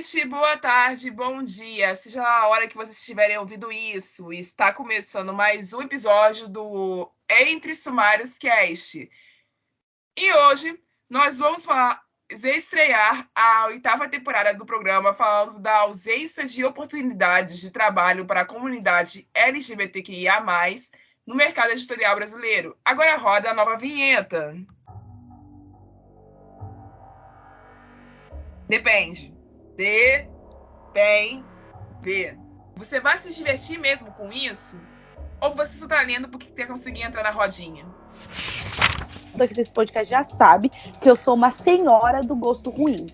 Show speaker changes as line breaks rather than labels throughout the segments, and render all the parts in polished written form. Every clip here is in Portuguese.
noite, boa tarde, bom dia. Seja a hora que vocês estiverem ouvindo isso, está começando mais um episódio do Entre Sumários Cast. E hoje nós vamos estrear a 8ª temporada do programa falando da ausência de oportunidades de trabalho para a comunidade LGBTQIA+, no mercado editorial brasileiro. Agora roda a nova vinheta. Depende. Você vai se divertir mesmo com isso? Ou você só tá lendo porque quer conseguir entrar na rodinha?
Aqui desse podcast já sabe que eu sou uma senhora do gosto ruim.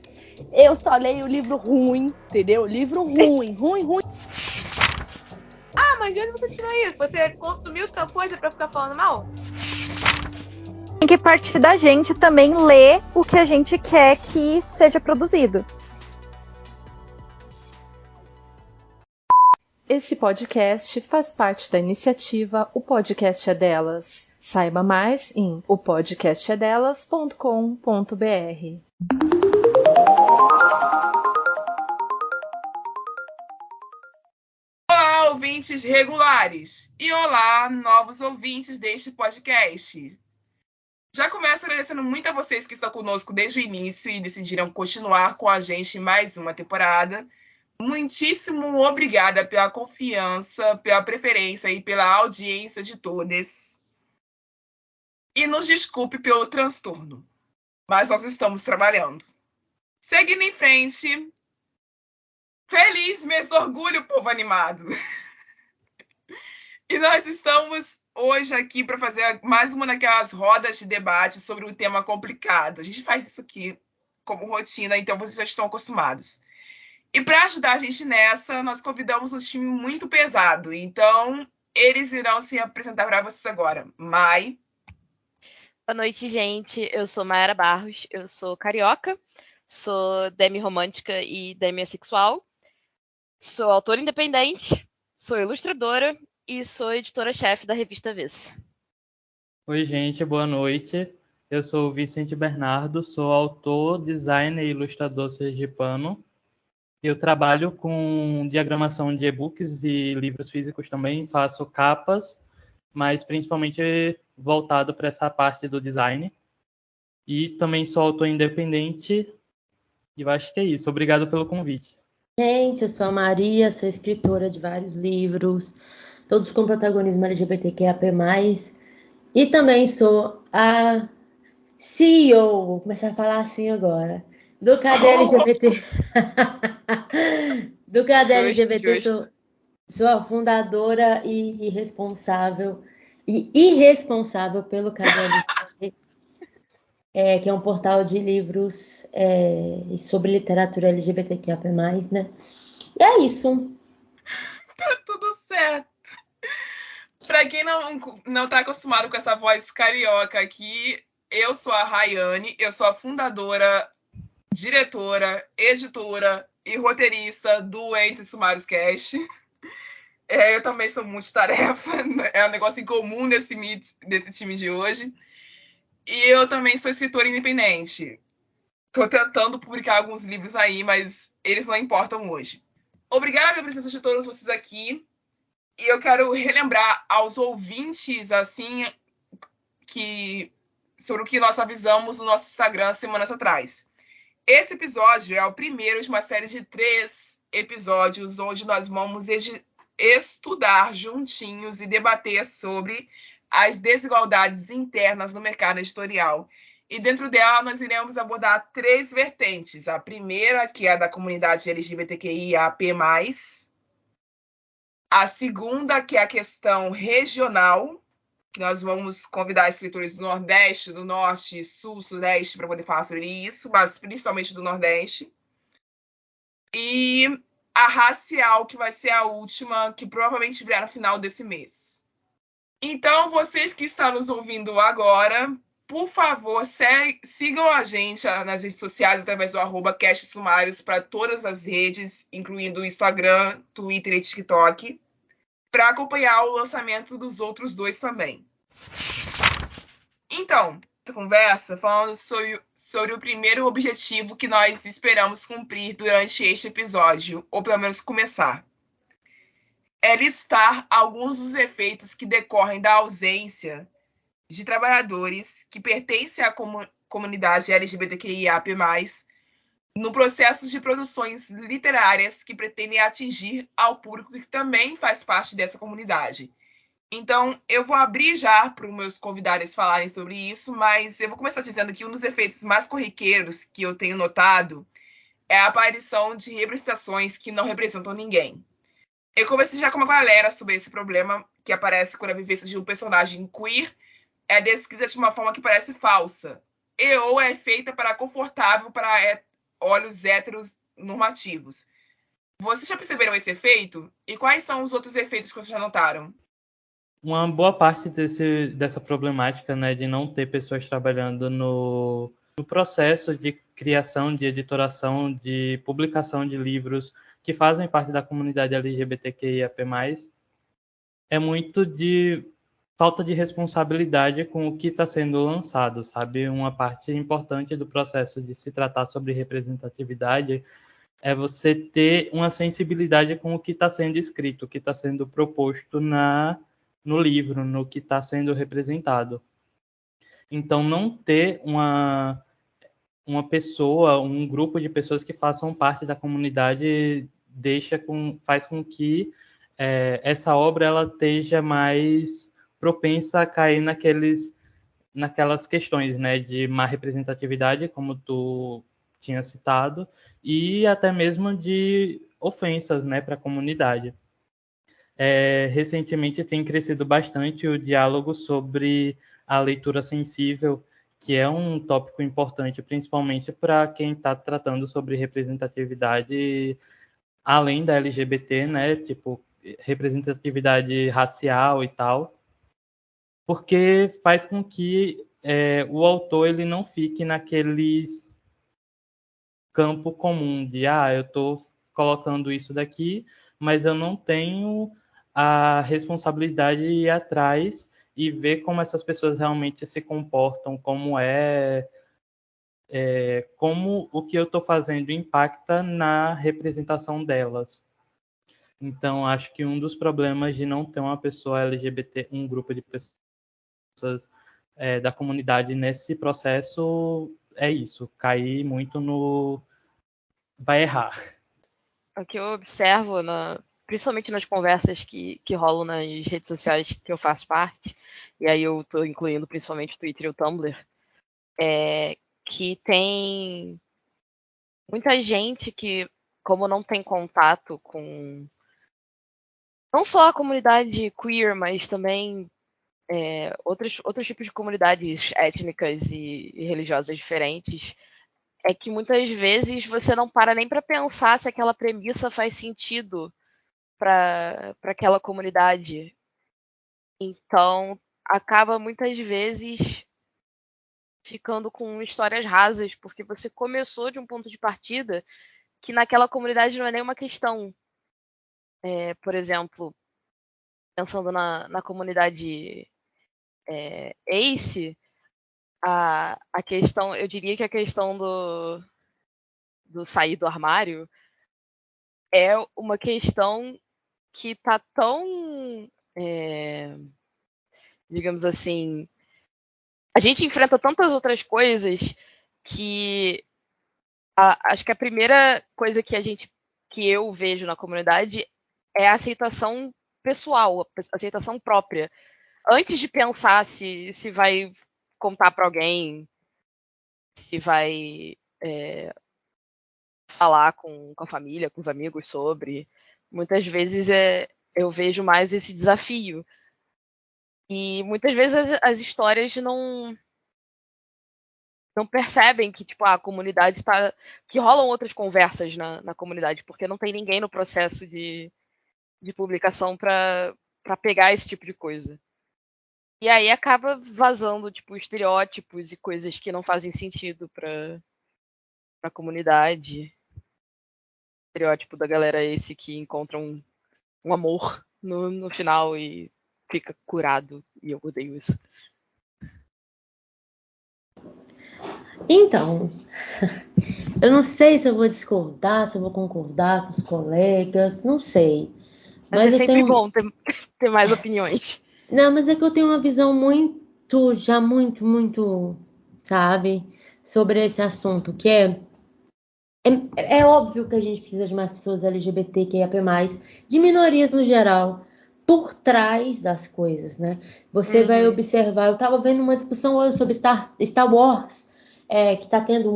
Eu só leio livro ruim, entendeu? Livro ruim.
Ah, mas de onde você tirou isso? Você consumiu tal coisa pra ficar falando mal?
Tem que partir da gente também ler o que a gente quer que seja produzido.
Esse podcast faz parte da iniciativa O Podcast é Delas. Saiba mais em opodcastedelas.com.br.
Olá, ouvintes regulares! E olá, novos ouvintes deste podcast! Já começo agradecendo muito a vocês que estão conosco desde o início e decidiram continuar com a gente em mais uma temporada. Muitíssimo obrigada pela confiança, pela preferência e pela audiência de todos. E nos desculpe pelo transtorno, mas nós estamos trabalhando. Seguindo em frente, feliz mês do orgulho, povo animado! E nós estamos hoje aqui para fazer mais uma daquelas rodas de debate sobre um tema complicado. A gente faz isso aqui como rotina, então vocês já estão acostumados. E para ajudar a gente nessa, nós convidamos um time muito pesado. Então, eles irão se apresentar para vocês agora. Mai.
Boa noite, gente. Eu sou Mayara Barros, eu sou carioca, sou demi-romântica e demi-assexual, sou autora independente, sou ilustradora e sou editora-chefe da revista Vez.
Oi, gente, boa noite. Eu sou o Vicente Bernardo, sou autor, designer e ilustrador sergipano. Eu trabalho com diagramação de e-books e livros físicos também, faço capas, mas principalmente voltado para essa parte do design. E também sou autor independente, e eu acho que é isso. Obrigado pelo convite.
Gente, eu sou a Maria, sou escritora de vários livros, todos com protagonismo LGBTQIAP+, e também sou a CEO, vou começar a falar assim agora, do Cadê LGBT? Do Cadê LGBT, sou a fundadora e responsável, e irresponsável pelo Cadê LGBT, que é um portal de livros sobre literatura LGBTQIAP+, né? E é isso.
Tá tudo certo. Para quem não tá acostumado com essa voz carioca aqui, eu sou a Rayane, eu sou a fundadora, diretora, editora e roteirista do Entre Sumários Cast. Eu também sou multitarefa, é um negócio em comum desse time de hoje. E eu também sou escritora independente. Estou tentando publicar alguns livros aí, mas eles não importam hoje. Obrigada pela presença de todos vocês aqui. E eu quero relembrar aos ouvintes, assim, sobre o que nós avisamos no nosso Instagram semanas atrás. Esse episódio é o primeiro de uma série de 3 episódios onde nós vamos estudar juntinhos e debater sobre as desigualdades internas no mercado editorial. E dentro dela nós iremos abordar 3 vertentes. A primeira, que é a da comunidade LGBTQIAP+, a segunda, que é a questão regional, que nós vamos convidar escritores do Nordeste, do Norte, Sul, Sudeste para poder falar sobre isso, mas principalmente do Nordeste. E a racial, que vai ser a última, que provavelmente virá no final desse mês. Então, vocês que estão nos ouvindo agora, por favor, sigam a gente nas redes sociais através do @castsumários para todas as redes, incluindo o Instagram, Twitter e TikTok, para acompanhar o lançamento dos outros 2 também. Então, conversa falando sobre o primeiro objetivo que nós esperamos cumprir durante este episódio, ou pelo menos começar. É listar alguns dos efeitos que decorrem da ausência de trabalhadores que pertencem à comunidade LGBTQIAP+, no processo de produções literárias que pretendem atingir ao público que também faz parte dessa comunidade. Então, eu vou abrir já para os meus convidados falarem sobre isso, mas eu vou começar dizendo que um dos efeitos mais corriqueiros que eu tenho notado é a aparição de representações que não representam ninguém. Eu conversei já com uma galera sobre esse problema que aparece quando a vivência de um personagem queer é descrita de uma forma que parece falsa, ou é feita para confortável para olhos héteros normativos. Vocês já perceberam esse efeito? E quais são os outros efeitos que vocês já notaram?
Uma boa parte dessa problemática, né, de não ter pessoas trabalhando no processo de criação, de editoração, de publicação de livros que fazem parte da comunidade LGBTQIAP+, é muito de falta de responsabilidade com o que está sendo lançado, sabe? Uma parte importante do processo de se tratar sobre representatividade é você ter uma sensibilidade com o que está sendo escrito, o que está sendo proposto no livro, no que está sendo representado. Então, não ter uma pessoa, um grupo de pessoas que façam parte da comunidade faz com que essa obra ela esteja mais propensa a cair naquelas questões, né, de má representatividade, como tu tinha citado, e até mesmo de ofensas, né, para a comunidade. Recentemente tem crescido bastante o diálogo sobre a leitura sensível, que é um tópico importante, principalmente para quem está tratando sobre representatividade além da LGBT, né? Tipo, representatividade racial e tal, porque faz com que o autor ele não fique naqueles campo comum de eu estou colocando isso daqui, mas eu não tenho a responsabilidade de ir atrás e ver como essas pessoas realmente se comportam, como como o que eu estou fazendo impacta na representação delas. Então, acho que um dos problemas de não ter uma pessoa LGBT, um grupo de pessoas da comunidade nesse processo é isso, cair muito no vai errar.
O que eu observo, principalmente nas conversas que rolam nas redes sociais que eu faço parte, e aí eu estou incluindo principalmente o Twitter e o Tumblr, é que tem muita gente que, como não tem contato com não só a comunidade queer, mas também outros tipos de comunidades étnicas e religiosas diferentes, é que muitas vezes você não para nem para pensar se aquela premissa faz sentido para aquela comunidade. Então, acaba muitas vezes ficando com histórias rasas, porque você começou de um ponto de partida que naquela comunidade não é nenhuma questão. Por exemplo, pensando na comunidade ACE, a questão, eu diria que a questão do sair do armário é uma questão que está tão, digamos assim, a gente enfrenta tantas outras coisas que acho que a primeira coisa que eu vejo na comunidade é a aceitação pessoal, a aceitação própria. Antes de pensar se vai contar para alguém, se vai falar com a família, com os amigos sobre, muitas vezes eu vejo mais esse desafio. E muitas vezes as histórias não percebem que tipo, a comunidade está. Que rolam outras conversas na comunidade, porque não tem ninguém no processo de publicação para pegar esse tipo de coisa. E aí acaba vazando tipo, estereótipos e coisas que não fazem sentido para a comunidade. Estereótipo da galera esse que encontra um amor no final e fica curado. E eu odeio isso.
Então, eu não sei se eu vou discordar, se eu vou concordar com os colegas, não sei.
Mas é
eu
sempre
tenho...
bom ter mais opiniões.
Não, mas é que eu tenho uma visão muito, sabe, sobre esse assunto, que é óbvio que a gente precisa de mais pessoas LGBTQIAP+, de minorias no geral, por trás das coisas, né? Você vai observar, eu estava vendo uma discussão hoje sobre Star Wars, que está tendo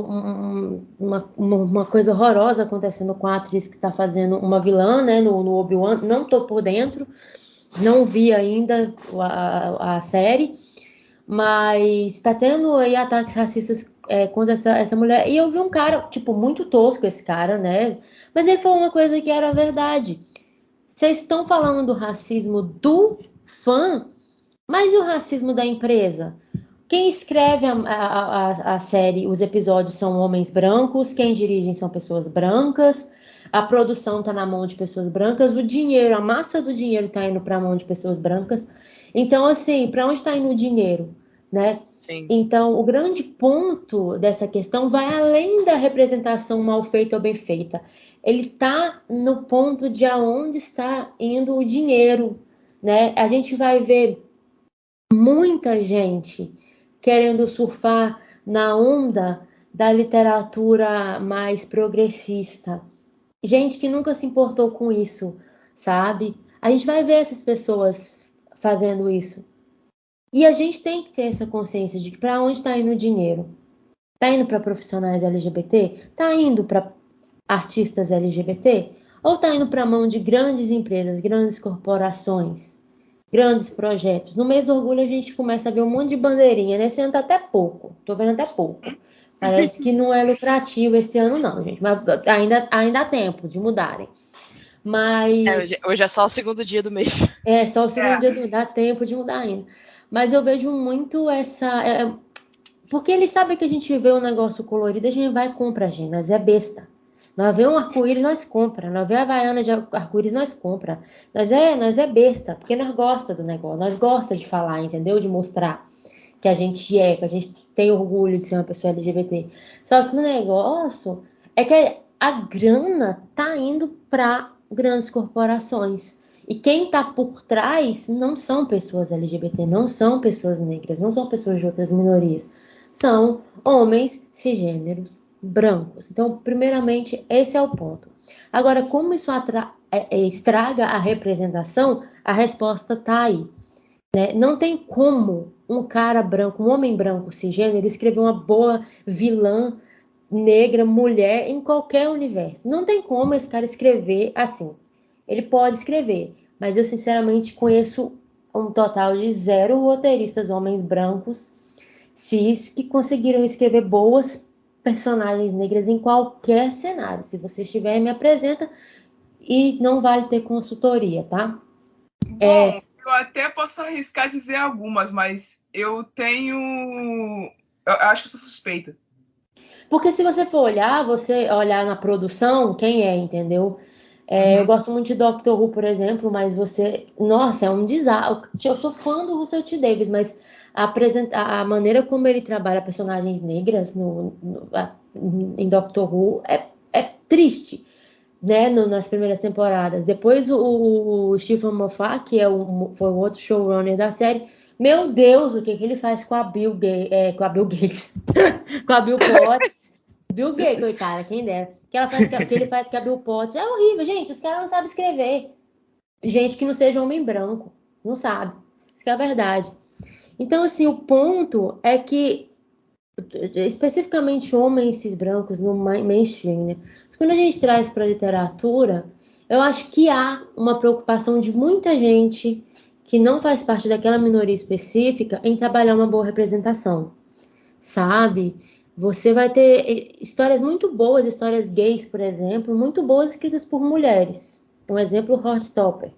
uma coisa horrorosa acontecendo com a atriz que está fazendo uma vilã, né, no Obi-Wan. Não tô por dentro, não vi ainda a série, mas está tendo aí ataques racistas contra essa mulher. E eu vi um cara, tipo, muito tosco esse cara, né? Mas ele falou uma coisa que era verdade. Vocês estão falando do racismo do fã, mas e o racismo da empresa? Quem escreve a série, os episódios são homens brancos, quem dirige são pessoas brancas, a produção está na mão de pessoas brancas, o dinheiro, a massa do dinheiro está indo para a mão de pessoas brancas. Então, assim, para onde está indo o dinheiro, né?
Sim.
Então, o grande ponto dessa questão vai além da representação mal feita ou bem feita. Ele está no ponto de aonde está indo o dinheiro, né? A gente vai ver muita gente querendo surfar na onda da literatura mais progressista. Gente que nunca se importou com isso, sabe? A gente vai ver essas pessoas fazendo isso. E a gente tem que ter essa consciência de que para onde está indo o dinheiro? Está indo para profissionais LGBT? Está indo para artistas LGBT? Ou está indo para a mão de grandes empresas, grandes corporações, grandes projetos? No mês do orgulho a gente começa a ver um monte de bandeirinha. Nesse ano tá até pouco. Tô vendo até pouco. Parece que não é lucrativo esse ano não, gente. Mas ainda há tempo de mudarem. Mas...
hoje é só o segundo dia do mês.
Só o segundo dia dá tempo de mudar ainda. Mas eu vejo muito essa... porque eles sabem que a gente vê um negócio colorido, a gente vai e compra, gente. Nós é besta. Nós vê um arco-íris, nós compra. Nós vê a Havaiana de arco-íris, nós compra. Nós é besta, porque nós gosta do negócio. Nós gosta de falar, entendeu? De mostrar que a gente que a gente tem orgulho de ser uma pessoa LGBT. Só que o negócio é que a grana tá indo para grandes corporações. E quem está por trás não são pessoas LGBT, não são pessoas negras, não são pessoas de outras minorias. São homens cisgêneros brancos. Então, primeiramente, esse é o ponto. Agora, como isso estraga a representação, a resposta está aí. Né? Não tem como um cara branco, um homem branco cisgênero, escrever uma boa vilã negra, mulher, em qualquer universo. Não tem como esse cara escrever assim. Ele pode escrever, mas eu sinceramente conheço um total de 0 roteiristas homens brancos cis que conseguiram escrever boas personagens negras em qualquer cenário. Se vocês tiverem, me apresenta, e não vale ter consultoria, tá?
Bom, eu até posso arriscar dizer algumas, mas eu acho que eu sou suspeita.
Porque se você for olhar na produção, quem entendeu? Eu gosto muito de Doctor Who, por exemplo, mas nossa, é um desastre. Eu sou fã do Russell T. Davies, mas a maneira como ele trabalha personagens negras em Doctor Who é triste, né? Nas primeiras temporadas. Depois o Stephen Moffat, que foi o outro showrunner da série, meu Deus, o que ele faz com a Bill Gates, com a Bill Potts. Bill Gates, coitada, quem dera. Que ele faz com a Bill Potts é horrível, gente. Os caras não sabem escrever. Gente que não seja homem branco, não sabe. Isso que é a verdade. Então, assim, o ponto é que, especificamente homens cis brancos no mainstream, né? Mas quando a gente traz para a literatura, eu acho que há uma preocupação de muita gente que não faz parte daquela minoria específica em trabalhar uma boa representação, sabe? Você vai ter histórias muito boas, histórias gays, por exemplo, muito boas escritas por mulheres. Um exemplo, Heartstopper.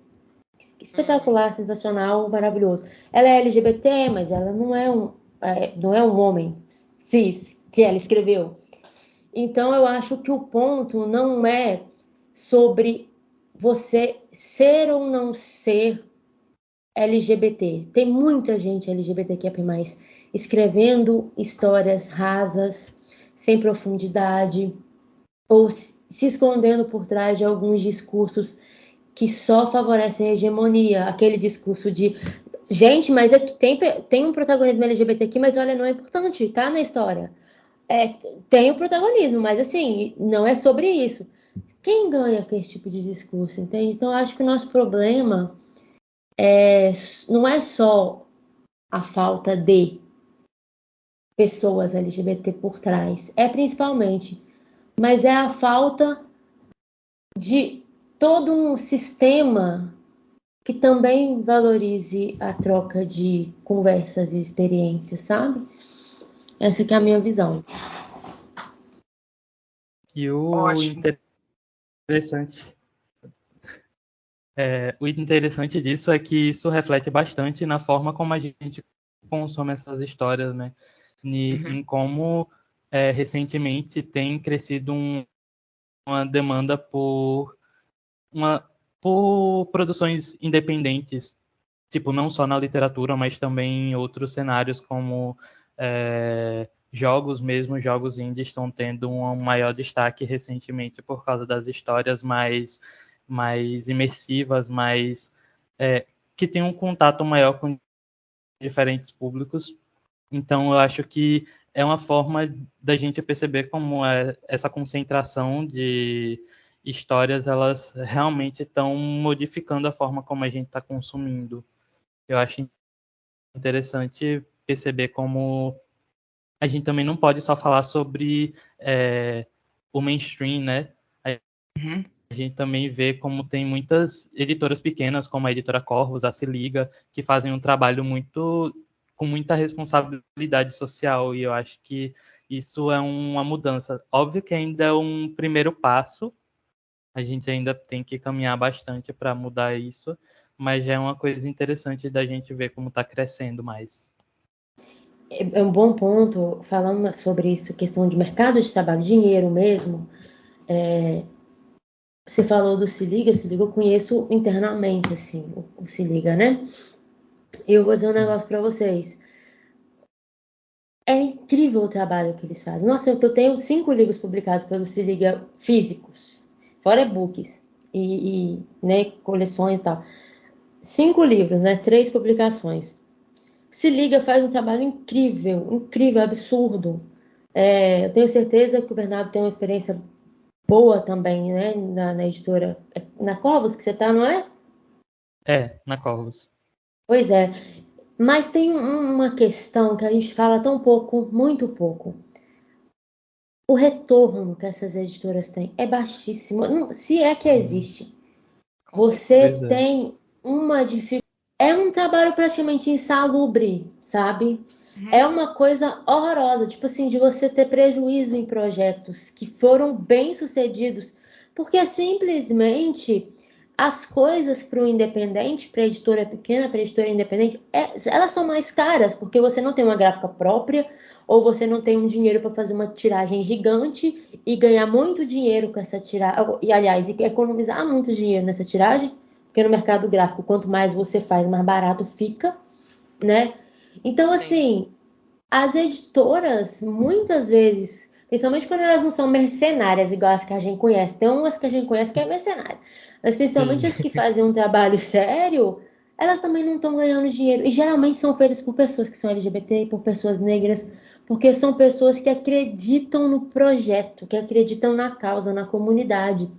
Espetacular, sensacional, maravilhoso. Ela é LGBT, mas ela não é um homem cis que ela escreveu. Então, eu acho que o ponto não é sobre você ser ou não ser LGBT. Tem muita gente LGBTQIA+, escrevendo histórias rasas, sem profundidade, ou se escondendo por trás de alguns discursos que só favorecem a hegemonia. Aquele discurso de, gente, mas é que tem um protagonismo LGBT aqui, mas olha, não é importante, tá na história. Tem o protagonismo, mas assim, não é sobre isso. Quem ganha com esse tipo de discurso, entende? Então, eu acho que o nosso problema não é só a falta de pessoas LGBT por trás, principalmente, mas é a falta de todo um sistema que também valorize a troca de conversas e experiências, sabe? Essa que é a minha visão.
E o interessante disso é que isso reflete bastante na forma como a gente consome essas histórias, né? Em como recentemente tem crescido uma demanda por produções independentes, tipo, não só na literatura, mas também em outros cenários, como jogos mesmo, jogos indie estão tendo um maior destaque recentemente por causa das histórias mais imersivas, que tem um contato maior com diferentes públicos. Então, eu acho que é uma forma da gente perceber como essa concentração de histórias, elas realmente estão modificando a forma como a gente está consumindo. Eu acho interessante perceber como a gente também não pode só falar sobre o mainstream, né? A gente também vê como tem muitas editoras pequenas, como a editora Corvus, a Se Liga, que fazem um trabalho com muita responsabilidade social, e eu acho que isso é uma mudança. Óbvio que ainda é um primeiro passo, a gente ainda tem que caminhar bastante para mudar isso, mas já é uma coisa interessante da gente ver como está crescendo mais.
É um bom ponto, falando sobre isso, questão de mercado de trabalho, dinheiro mesmo. Você falou do Se Liga eu conheço internamente, assim, o Se Liga, né? E eu vou dizer um negócio para vocês. É incrível o trabalho que eles fazem. Nossa, eu tenho 5 livros publicados pelo Se Liga físicos, fora e-books e né, coleções e tal. 5 livros, né? 3 publicações. Se Liga faz um trabalho incrível, absurdo. Eu tenho certeza que o Bernardo tem uma experiência boa também, né? Na editora. Na Corvus que você tá, não é?
Na Corvus.
Pois é. Mas tem uma questão que a gente fala tão pouco, muito pouco. O retorno que essas editoras têm é baixíssimo. Se é que existe. Você tem uma dificuldade. É um trabalho praticamente insalubre, sabe? É uma coisa horrorosa, tipo assim, de você ter prejuízo em projetos que foram bem sucedidos, porque simplesmente as coisas para o independente, para a editora pequena, para a editora independente, elas são mais caras, porque você não tem uma gráfica própria, ou você não tem um dinheiro para fazer uma tiragem gigante e ganhar muito dinheiro com essa tiragem, e aliás, economizar muito dinheiro nessa tiragem, porque no mercado gráfico, quanto mais você faz, mais barato fica, né? Então, assim, as editoras, muitas vezes, principalmente quando elas não são mercenárias, igual as que a gente conhece, tem umas que a gente conhece que é mercenária, mas principalmente as que fazem um trabalho sério, elas também não estão ganhando dinheiro. E geralmente são feitas por pessoas que são LGBT, por pessoas negras, porque são pessoas que acreditam no projeto, que acreditam na causa, na comunidade.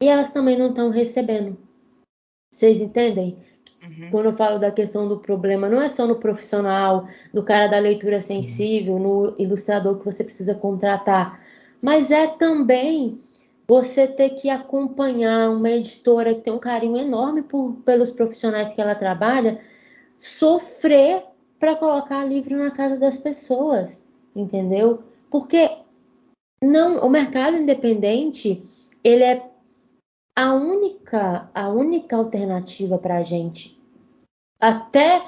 E elas também não estão recebendo. Vocês entendem? Quando eu falo da questão do problema, não é só no profissional, no cara da leitura sensível, no ilustrador que você precisa contratar, mas é também você ter que acompanhar uma editora que tem um carinho enorme pelos profissionais que ela trabalha, sofrer para colocar livro na casa das pessoas, entendeu? Porque o mercado independente, ele é a única alternativa para a gente. Até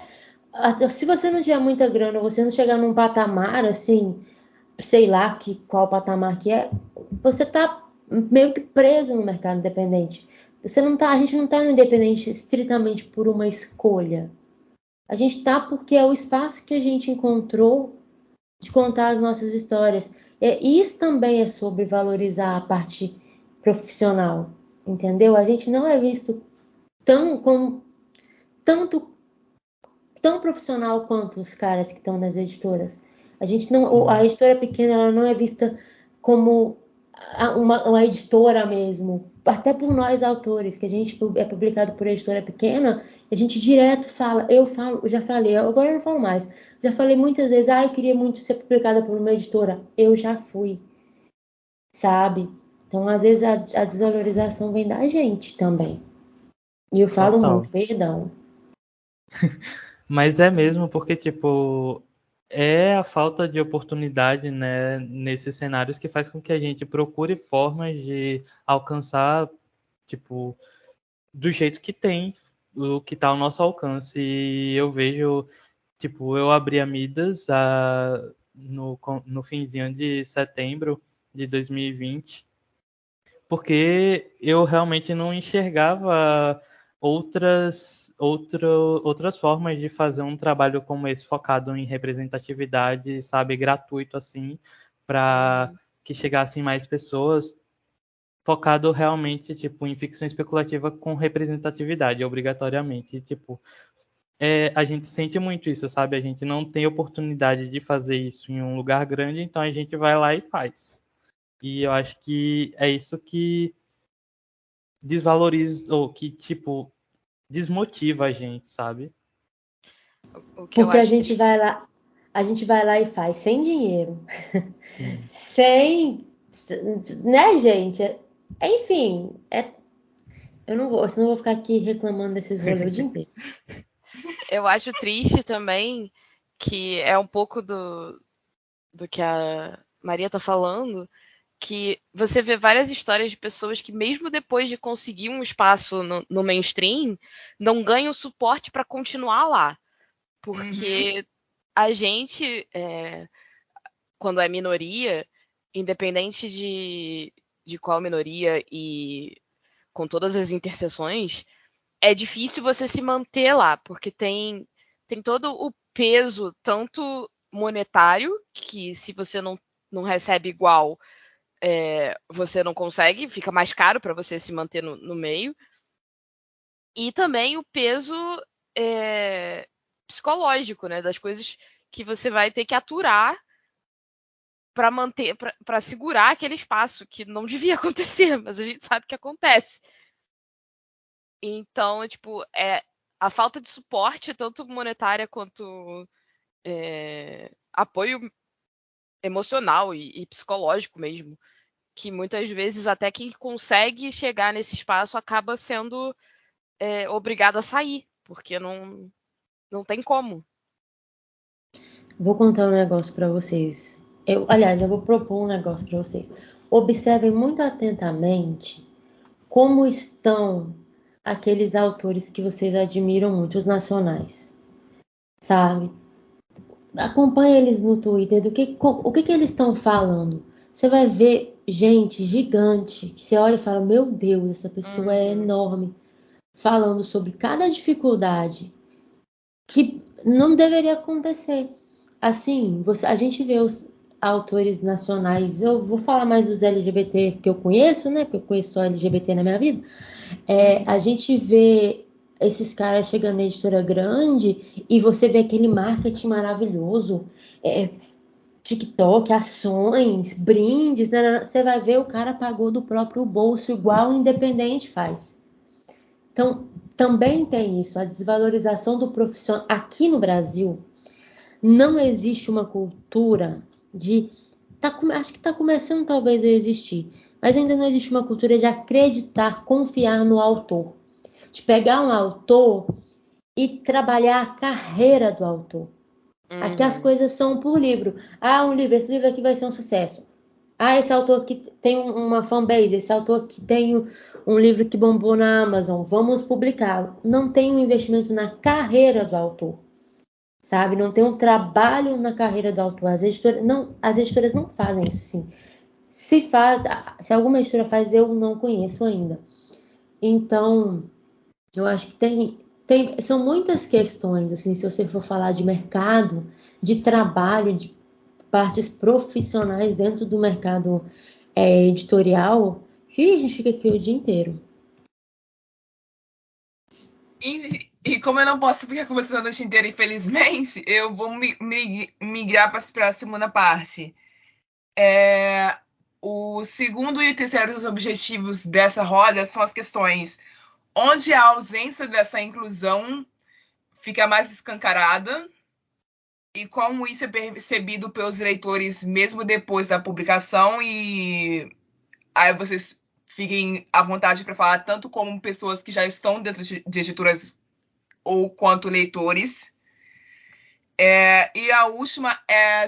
se você não tiver muita grana, você não chegar num patamar assim, sei lá qual patamar que é, você tá meio que preso no mercado independente. A gente não tá no independente estritamente por uma escolha. A gente está porque é o espaço que a gente encontrou de contar as nossas histórias. E isso também é sobre valorizar a parte profissional, entendeu? A gente não é visto tão profissional quanto os caras que estão nas editoras. A gente não, a editora pequena, ela não é vista como uma editora mesmo. Até por nós autores, que a gente é publicado por editora pequena, a gente direto fala, eu já falei, agora eu não falo mais. Já falei muitas vezes, eu queria muito ser publicada por uma editora. Eu já fui, sabe? Então, às vezes, a desvalorização vem da gente também. E eu falo muito, perdão.
Mas é mesmo porque, tipo, é a falta de oportunidade, né, nesses cenários que faz com que a gente procure formas de alcançar, tipo, do jeito que tem, o que está ao nosso alcance. E eu vejo, tipo, eu abri a Midas no finzinho de setembro de 2020, porque eu realmente não enxergava outras formas de fazer um trabalho como esse, focado em representatividade, sabe, gratuito, assim, para que chegassem mais pessoas, focado realmente, tipo, em ficção especulativa com representatividade, obrigatoriamente. Tipo, a gente sente muito isso, sabe? A gente não tem oportunidade de fazer isso em um lugar grande, então a gente vai lá e faz. E eu acho que é isso que desvaloriza, ou que, tipo, desmotiva a gente, sabe?
Porque a gente vai lá e faz sem dinheiro. Sem, né, gente? Enfim, senão eu vou ficar aqui reclamando desses rolês o dia inteiro.
Eu acho triste também que é um pouco do que a Maria tá falando, que você vê várias histórias de pessoas que, mesmo depois de conseguir um espaço no mainstream, não ganham suporte para continuar lá. Porque a gente, quando é minoria, independente de qual minoria e com todas as interseções, é difícil você se manter lá, porque tem todo o peso, tanto monetário, que se você não recebe igual, você não consegue, fica mais caro para você se manter no meio. E também o peso psicológico, né? Das coisas que você vai ter que aturar para manter, para segurar aquele espaço que não devia acontecer, mas a gente sabe que acontece. Então, tipo, a falta de suporte, tanto monetária quanto apoio emocional e psicológico mesmo, que muitas vezes até quem consegue chegar nesse espaço acaba sendo obrigado a sair, porque não tem como.
Vou contar um negócio para vocês. Aliás, eu vou propor um negócio para vocês. Observem muito atentamente como estão aqueles autores que vocês admiram muito, os nacionais, sabe? Acompanhe eles no Twitter, o que eles estão falando. Você vai ver gente gigante, que você olha e fala, meu Deus, essa pessoa é enorme, falando sobre cada dificuldade que não deveria acontecer. Assim, a gente vê os autores nacionais, eu vou falar mais dos LGBT que eu conheço, né? Porque eu conheço só LGBT na minha vida. A gente vê esses caras chegando na editora grande e você vê aquele marketing maravilhoso, TikTok, ações, brindes, né? Você vai ver o cara pagou do próprio bolso, igual o independente faz. Então, também tem isso, a desvalorização do profissional. Aqui no Brasil, não existe uma cultura acho que está começando talvez a existir, mas ainda não existe uma cultura de acreditar, confiar no autor. De pegar um autor e trabalhar a carreira do autor. Aqui as coisas são por livro. Esse livro aqui vai ser um sucesso. Esse autor aqui tem uma fanbase, esse autor aqui tem um livro que bombou na Amazon, vamos publicá-lo. Não tem um investimento na carreira do autor, sabe? Não tem um trabalho na carreira do autor. As editoras não fazem isso, sim. Se alguma editora faz, eu não conheço ainda. Então, eu acho que tem são muitas questões, assim, se você for falar de mercado, de trabalho, de partes profissionais dentro do mercado editorial, que a gente fica aqui o dia inteiro.
E como eu não posso ficar conversando a noite inteira, infelizmente, eu vou migrar para a segunda parte. O segundo e o terceiro dos objetivos dessa roda são as questões onde a ausência dessa inclusão fica mais escancarada e como isso é percebido pelos leitores mesmo depois da publicação, e aí vocês fiquem à vontade para falar tanto como pessoas que já estão dentro de editoras ou quanto leitores. E a última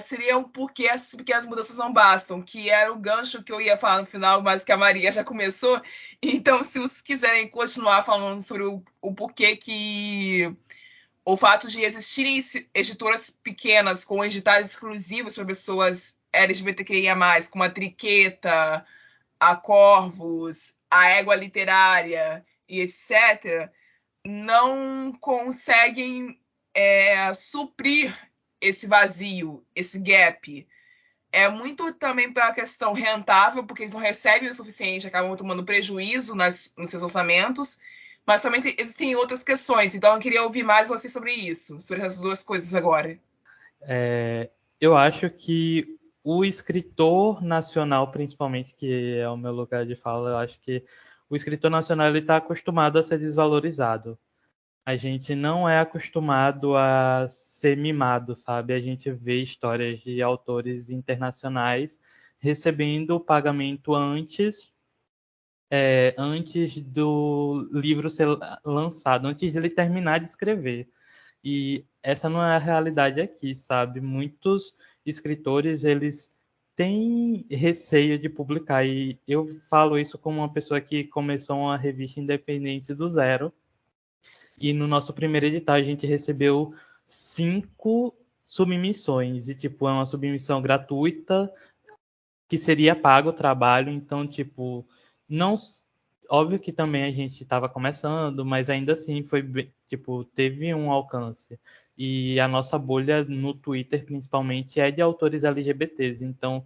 seria o porquê as pequenas mudanças não bastam, que era o gancho que eu ia falar no final, mas que a Maria já começou. Então, se vocês quiserem continuar falando sobre o porquê que o fato de existirem editoras pequenas com editais exclusivos para pessoas LGBTQIA+, como a Triqueta, a Corvus, a Égua Literária e etc., não conseguem suprir esse vazio, esse gap. É muito também para a questão rentável, porque eles não recebem o suficiente, acabam tomando prejuízo nos seus lançamentos, mas também existem outras questões. Então eu queria ouvir mais você sobre isso, sobre essas duas coisas agora.
Eu acho que o escritor nacional, principalmente, que é o meu lugar de fala, eu acho que o escritor nacional ele está acostumado a ser desvalorizado. A gente não é acostumado a ser mimado, sabe? A gente vê histórias de autores internacionais recebendo o pagamento antes do livro ser lançado, antes de ele terminar de escrever. E essa não é a realidade aqui, sabe? Muitos escritores, eles têm receio de publicar. E eu falo isso como uma pessoa que começou uma revista independente do zero. E no nosso primeiro edital a gente recebeu 5 submissões. E, tipo, é uma submissão gratuita que seria pago o trabalho. Então, tipo, não... Óbvio que também a gente estava começando, mas ainda assim teve um alcance. E a nossa bolha no Twitter, principalmente, é de autores LGBTs. Então,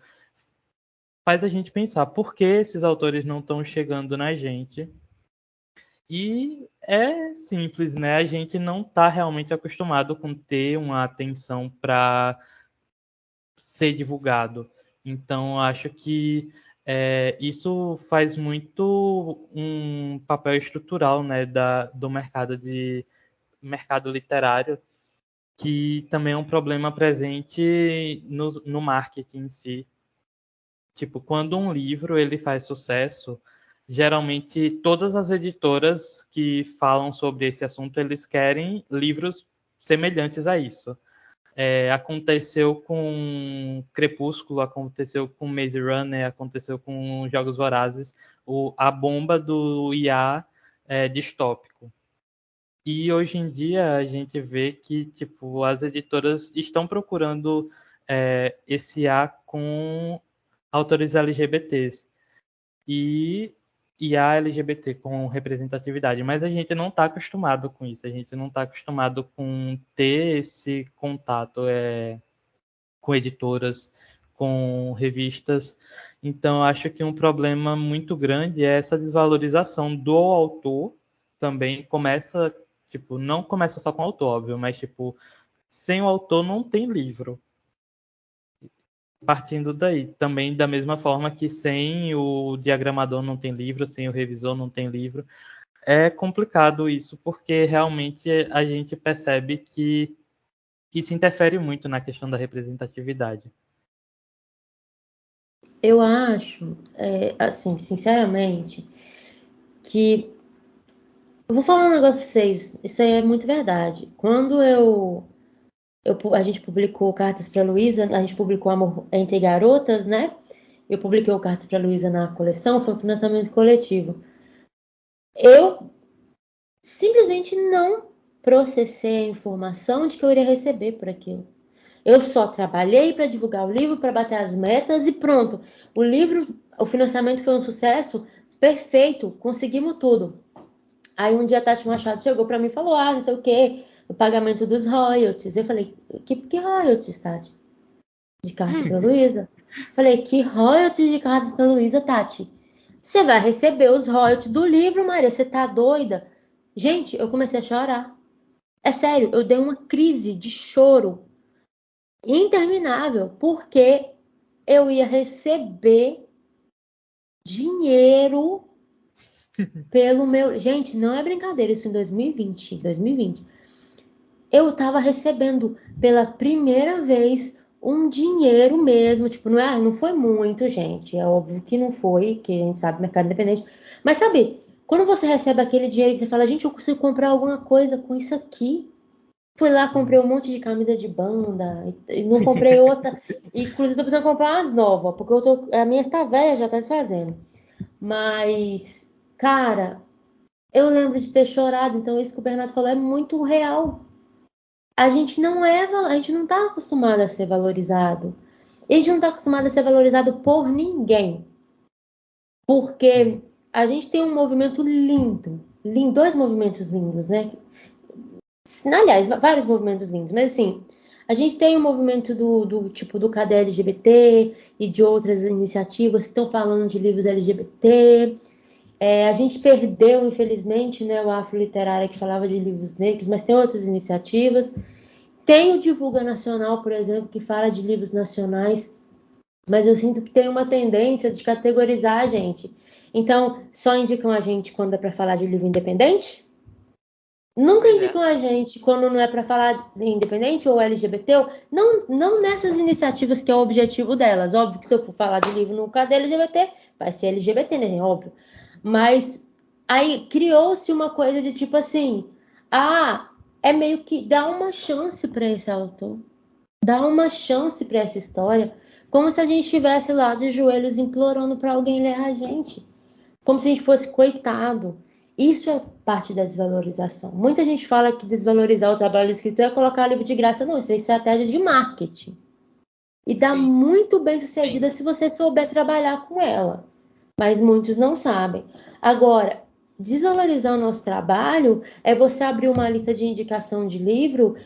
faz a gente pensar por que esses autores não estão chegando na gente. E é simples, né? A gente não está realmente acostumado com ter uma atenção para ser divulgado. Então, acho que isso faz muito um papel estrutural, né, do mercado literário, que também é um problema presente no marketing em si. Tipo, quando um livro ele faz sucesso, geralmente todas as editoras que falam sobre esse assunto, eles querem livros semelhantes a isso. Aconteceu com Crepúsculo, aconteceu com Maze Runner, aconteceu com Jogos Vorazes, a bomba do IA distópico. E hoje em dia a gente vê que tipo, as editoras estão procurando esse IA com autores LGBTs e a LGBT com representatividade, mas a gente não está acostumado com isso, a gente não está acostumado com ter esse contato com editoras, com revistas. Então acho que um problema muito grande é essa desvalorização do autor. Também começa, tipo, não começa só com o autor, óbvio, mas tipo, sem o autor não tem livro. Partindo daí, também da mesma forma que sem o diagramador não tem livro, sem o revisor não tem livro. É complicado isso, porque realmente a gente percebe que isso interfere muito na questão da representatividade.
Eu acho, assim, sinceramente, que... Eu vou falar um negócio pra vocês, isso aí é muito verdade. Quando a gente publicou Cartas para Luísa, a gente publicou Amor Entre Garotas, né? Eu publiquei o Cartas para Luísa na coleção, foi um financiamento coletivo. Eu simplesmente não processei a informação de que eu iria receber por aquilo. Eu só trabalhei para divulgar o livro, para bater as metas e pronto. O financiamento foi um sucesso perfeito, conseguimos tudo. Aí um dia a Tati Machado chegou pra mim e falou, não sei o quê, o pagamento dos royalties. Eu falei, que royalties, Tati? De Cartas pra Luísa? Falei, que royalties de Cartas pra Luísa, Tati? Você vai receber os royalties do livro, Maria, você tá doida? Gente, eu comecei a chorar. É sério, eu dei uma crise de choro interminável, porque eu ia receber dinheiro pelo meu... Gente, não é brincadeira, isso em 2020. Eu tava recebendo pela primeira vez um dinheiro mesmo, tipo, não foi muito, gente, é óbvio que não foi, que a gente sabe, mercado independente, mas sabe, quando você recebe aquele dinheiro que você fala, gente, eu consigo comprar alguma coisa com isso aqui. Fui lá, comprei um monte de camisa de banda, e não comprei outra, e inclusive tô precisando comprar umas novas, porque a minha está velha, já tá desfazendo. Mas, cara, eu lembro de ter chorado, então isso que o Bernardo falou é muito real. A gente não tá acostumado a ser valorizado. A gente não tá acostumado a ser valorizado por ninguém. Porque a gente tem um movimento lindo, dois movimentos lindos, né? Aliás, vários movimentos lindos, mas assim, a gente tem o movimento do tipo do Cadê LGBT e de outras iniciativas que estão falando de livros LGBT. A gente perdeu, infelizmente, né, o Afro Literária que falava de livros negros, mas tem outras iniciativas. Tem o Divulga Nacional, por exemplo, que fala de livros nacionais, mas eu sinto que tem uma tendência de categorizar a gente. Então, só indicam a gente quando é para falar de livro independente? Nunca indicam a gente quando não é para falar de independente ou LGBT, não nessas iniciativas que é o objetivo delas. Óbvio que se eu for falar de livro no Cadê LGBT, vai ser LGBT, né? Óbvio. Mas aí criou-se uma coisa de tipo assim, é meio que dá uma chance para esse autor, dá uma chance para essa história, como se a gente estivesse lá de joelhos implorando para alguém ler a gente, como se a gente fosse coitado. Isso é parte da desvalorização. Muita gente fala que desvalorizar o trabalho do escritor é colocar livro de graça. Não, isso é estratégia de marketing. E dá muito bem sucedida se você souber trabalhar com ela. Mas muitos não sabem. Agora, desvalorizar o nosso trabalho é você abrir uma lista de indicação de livro.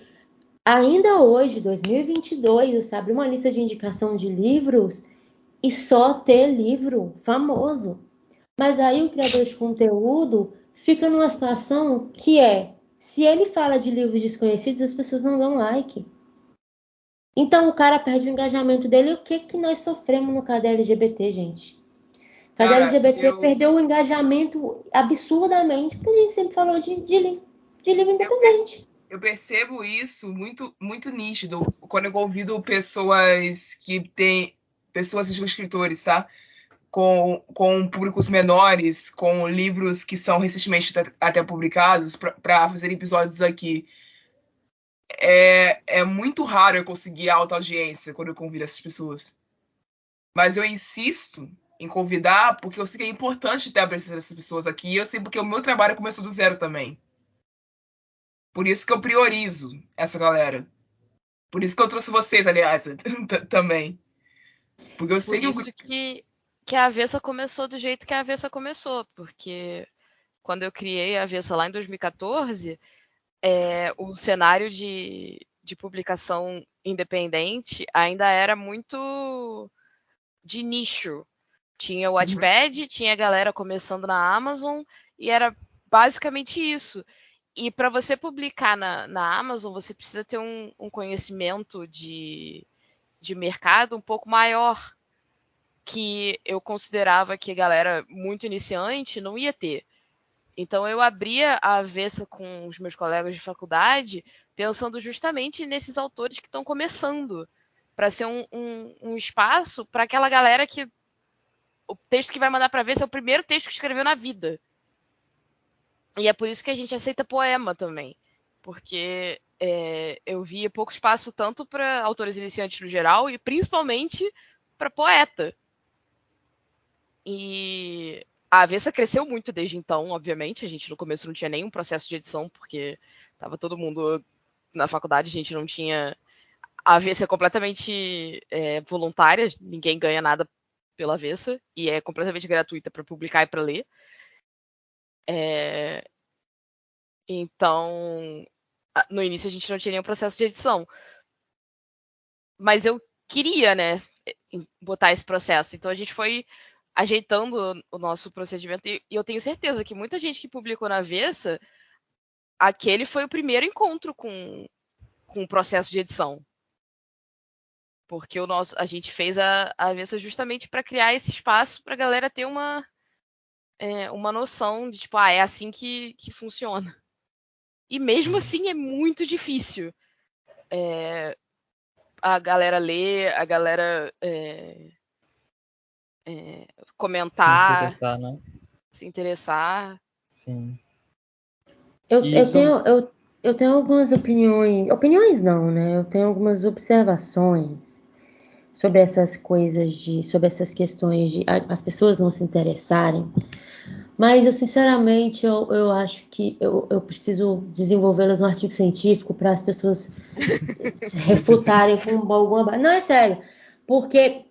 Ainda hoje, 2022, você abre uma lista de indicação de livros e só ter livro famoso. Mas aí o criador de conteúdo fica numa situação que se ele fala de livros desconhecidos, as pessoas não dão like. Então o cara perde o engajamento dele. E o que nós sofremos no Cadê LGBT, gente? Cadê LGBT perdeu o engajamento absurdamente, porque a gente sempre falou de livro independente.
Eu percebo isso muito, muito nítido quando eu convido pessoas escritores, tá? Com públicos menores, com livros que são recentemente até publicados, para fazer episódios aqui. É muito raro eu conseguir alta audiência quando eu convido essas pessoas. Mas eu insisto em convidar porque eu sei que é importante ter a presença dessas pessoas aqui. E eu sei porque o meu trabalho começou do zero também. Por isso que eu priorizo essa galera. Por isso que eu trouxe vocês, aliás, também. Porque eu sei
que a Avessa começou do jeito que a Avessa começou, porque quando eu criei a Avessa lá em 2014, o cenário de publicação independente ainda era muito de nicho. Tinha o Wattpad, tinha a galera começando na Amazon, e era basicamente isso. E para você publicar na Amazon, você precisa ter um conhecimento de mercado um pouco maior, que eu considerava que a galera muito iniciante não ia ter. Então eu abria a Avessa com os meus colegas de faculdade, pensando justamente nesses autores que estão começando, para ser um espaço para aquela galera que o texto que vai mandar para a Avessa é o primeiro texto que escreveu na vida. E é por isso que a gente aceita poema também, porque eu via pouco espaço tanto para autores iniciantes no geral e principalmente para poeta. E a Avessa cresceu muito desde então, obviamente. A gente no começo não tinha nenhum processo de edição, porque estava todo mundo na faculdade, a gente não tinha... A Avessa é completamente voluntária, ninguém ganha nada pela Avessa, e é completamente gratuita para publicar e para ler. Então, no início a gente não tinha nenhum processo de edição. Mas eu queria, né, botar esse processo. Então a gente foi ajeitando o nosso procedimento. E eu tenho certeza que muita gente que publicou na Avessa, aquele foi o primeiro encontro com o processo de edição. Porque a gente fez a Avessa justamente para criar esse espaço para a galera ter uma noção de, tipo, é assim que funciona. E mesmo assim é muito difícil a galera ler, a galera comentar, se interessar.
Sim.
Eu tenho algumas opiniões não, né? Eu tenho algumas observações sobre essas coisas sobre essas questões de as pessoas não se interessarem. Mas eu sinceramente eu acho que eu preciso desenvolvê-las no artigo científico para as pessoas refutarem com alguma base. Não, é sério, porque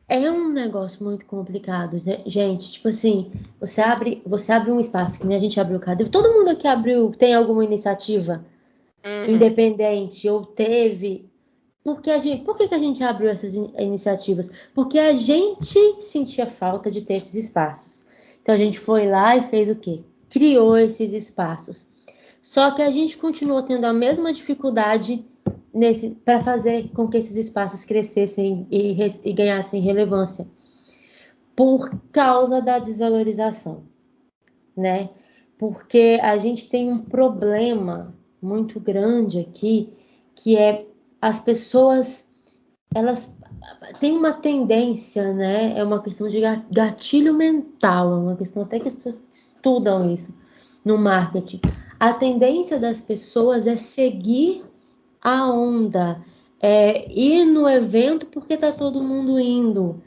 é um negócio muito complicado, gente. Tipo assim, você abre um espaço, que nem a gente abriu o Cadê. Todo mundo aqui tem alguma iniciativa independente ou teve. Por que a gente abriu essas iniciativas? Porque a gente sentia falta de ter esses espaços. Então a gente foi lá e fez o quê? Criou esses espaços. Só que a gente continuou tendo a mesma dificuldade para fazer com que esses espaços crescessem e ganhassem relevância. Por causa da desvalorização, né? Porque a gente tem um problema muito grande aqui, que é as pessoas, elas têm uma tendência, né? É uma questão de gatilho mental, é uma questão até que as pessoas estudam isso no marketing. A tendência das pessoas é seguir a onda, ir no evento porque tá todo mundo indo,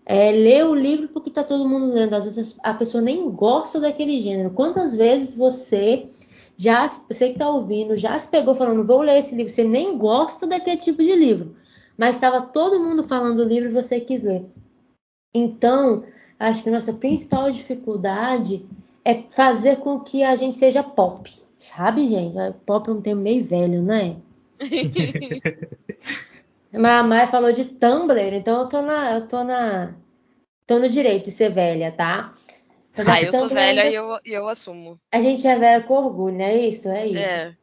ler o livro porque tá todo mundo lendo. Às vezes a pessoa nem gosta daquele gênero. Quantas vezes você que tá ouvindo, já se pegou falando, vou ler esse livro, você nem gosta daquele tipo de livro, mas estava todo mundo falando do livro e você quis ler. Então, acho que a nossa principal dificuldade é fazer com que a gente seja pop, sabe, gente? Pop é um termo meio velho, né? Mas a Mai falou de Tumblr, então eu tô no direito de ser velha, tá?
Eu sou velha e eu assumo.
A gente é velha com orgulho, não é isso? É isso.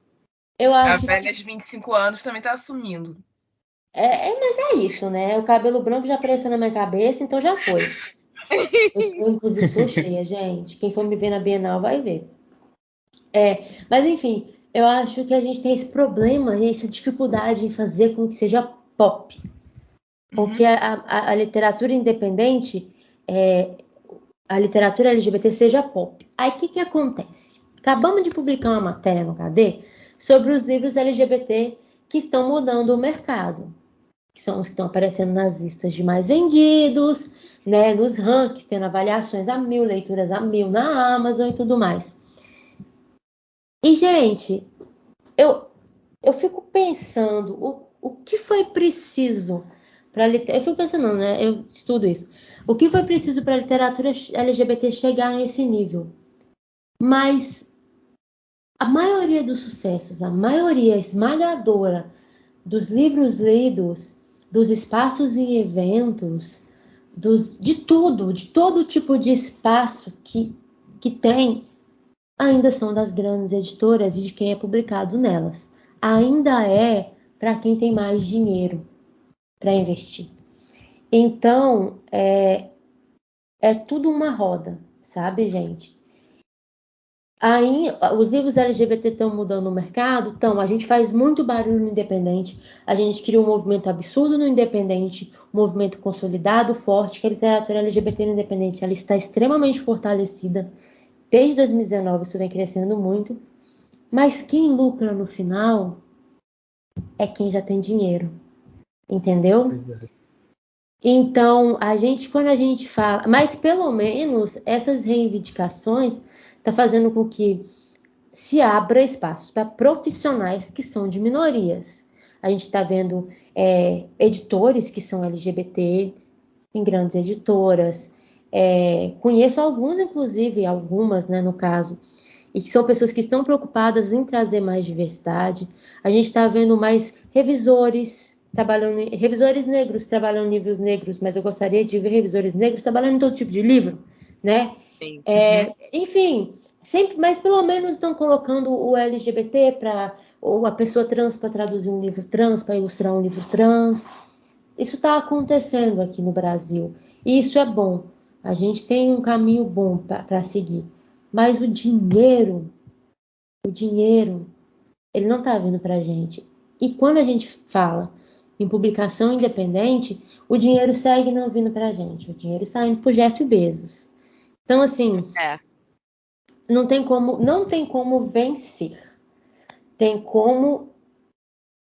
Eu acho
a velha de 25 anos também tá assumindo.
Mas é isso, né? O cabelo branco já apareceu na minha cabeça, então já foi. Eu inclusive, sou cheia, gente. Quem for me ver na Bienal vai ver. Mas, enfim, eu acho que a gente tem esse problema, essa dificuldade em fazer com que seja pop. Porque a literatura independente, a literatura LGBT seja pop. Aí, o que acontece? Acabamos de publicar uma matéria no KD sobre os livros LGBT que estão mudando o mercado. Que são os que estão aparecendo nas listas de mais vendidos, né, nos rankings, tendo avaliações a 1000, leituras a 1000 na Amazon e tudo mais. E, gente, eu fico pensando o que foi preciso para eu fico pensando, né? Eu estudo isso. O que foi preciso para a literatura LGBT chegar nesse nível? Mas a maioria dos sucessos, a maioria esmagadora dos livros lidos, dos espaços em eventos, de todo tipo de espaço que tem, ainda são das grandes editoras e de quem é publicado nelas. Ainda é para quem tem mais dinheiro para investir. Então, é tudo uma roda, sabe, gente? Aí, os livros LGBT estão mudando o mercado? Então, a gente faz muito barulho no independente, a gente cria um movimento absurdo no independente, um movimento consolidado, forte, que a literatura LGBT no independente ela está extremamente fortalecida. Desde 2019 isso vem crescendo muito, mas quem lucra no final é quem já tem dinheiro, entendeu? Então, quando a gente fala, mas pelo menos essas reivindicações está fazendo com que se abra espaço para profissionais que são de minorias. A gente está vendo editores que são LGBT em grandes editoras. Conheço alguns, inclusive, algumas, né, no caso, e que são pessoas que estão preocupadas em trazer mais diversidade. A gente está vendo mais revisores negros trabalhando em livros negros, mas eu gostaria de ver revisores negros trabalhando em todo tipo de livro, né?
Sim.
Enfim, sempre, mas pelo menos estão colocando o LGBT ou a pessoa trans para traduzir um livro trans, para ilustrar um livro trans. Isso está acontecendo aqui no Brasil. E isso é bom. A gente tem um caminho bom para seguir. Mas o dinheiro, ele não está vindo para a gente. E quando a gente fala em publicação independente, o dinheiro segue não vindo para a gente. O dinheiro está indo para o Jeff Bezos. Então, assim, não tem como vencer. Tem como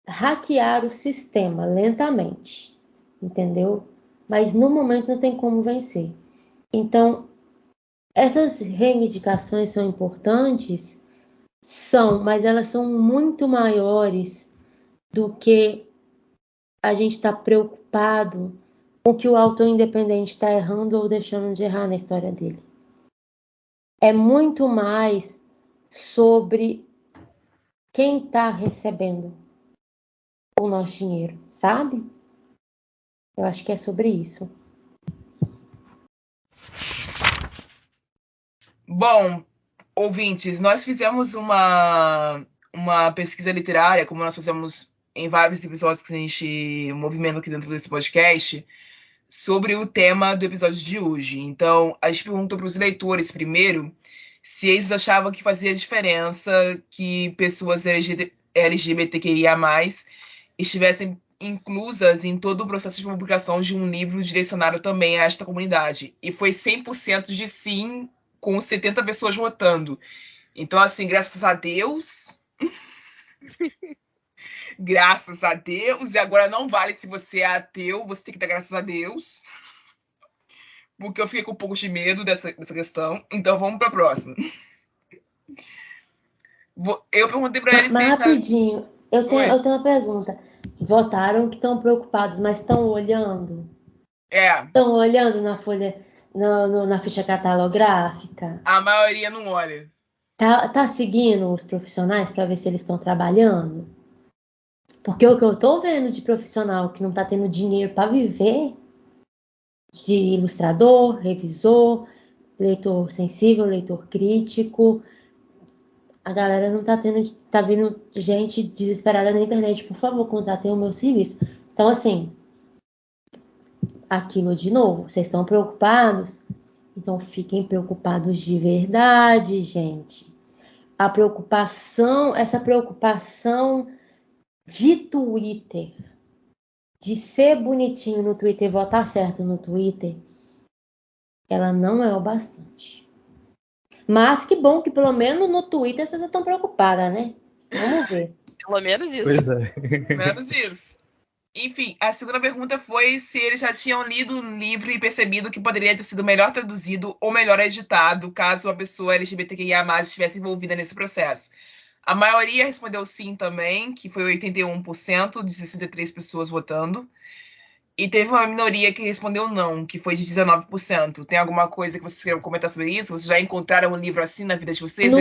hackear o sistema lentamente, entendeu? Mas no momento não tem como vencer. Então, essas reivindicações são importantes? São, mas elas são muito maiores do que a gente está preocupado com que o autor independente está errando ou deixando de errar na história dele. É muito mais sobre quem está recebendo o nosso dinheiro, sabe? Eu acho que é sobre isso.
Bom, ouvintes, nós fizemos uma pesquisa literária, como nós fizemos em vários episódios que a gente movimenta aqui dentro desse podcast, sobre o tema do episódio de hoje. Então, a gente perguntou para os leitores primeiro se eles achavam que fazia diferença que pessoas LGBTQIA+, estivessem inclusas em todo o processo de publicação de um livro direcionado também a esta comunidade. E foi 100% de sim, com 70 pessoas votando. Então, assim, graças a Deus... graças a Deus. E agora não vale se você é ateu, você tem que dar graças a Deus. Porque eu fiquei com um pouco de medo dessa questão. Então, vamos para a próxima. Eu perguntei para ele se...
Mas rapidinho, eu tenho uma pergunta. Votaram que estão preocupados, mas estão olhando? Estão olhando na folha, na ficha catalográfica?
A maioria não olha.
Tá seguindo os profissionais para ver se eles estão trabalhando? Porque o que eu tô vendo de profissional que não tá tendo dinheiro para viver, de ilustrador, revisor, leitor sensível, leitor crítico, a galera não tá tendo, tá vindo gente desesperada na internet, por favor, contratem o meu serviço. Então, assim, aquilo de novo, vocês estão preocupados? Então fiquem preocupados de verdade, gente. Essa preocupação de Twitter, de ser bonitinho no Twitter e votar certo no Twitter, ela não é o bastante. Mas que bom que pelo menos no Twitter vocês estão preocupadas, né? Vamos ver.
Pelo menos isso.
Pois é.
Menos isso. Enfim, a segunda pergunta foi se eles já tinham lido o livro e percebido que poderia ter sido melhor traduzido ou melhor editado caso a pessoa LGBTQIA+ estivesse envolvida nesse processo. A maioria respondeu sim também, que foi 81% de 63 pessoas votando. E teve uma minoria que respondeu não, que foi de 19%. Tem alguma coisa que vocês queiram comentar sobre isso? Vocês já encontraram um livro assim na vida de vocês?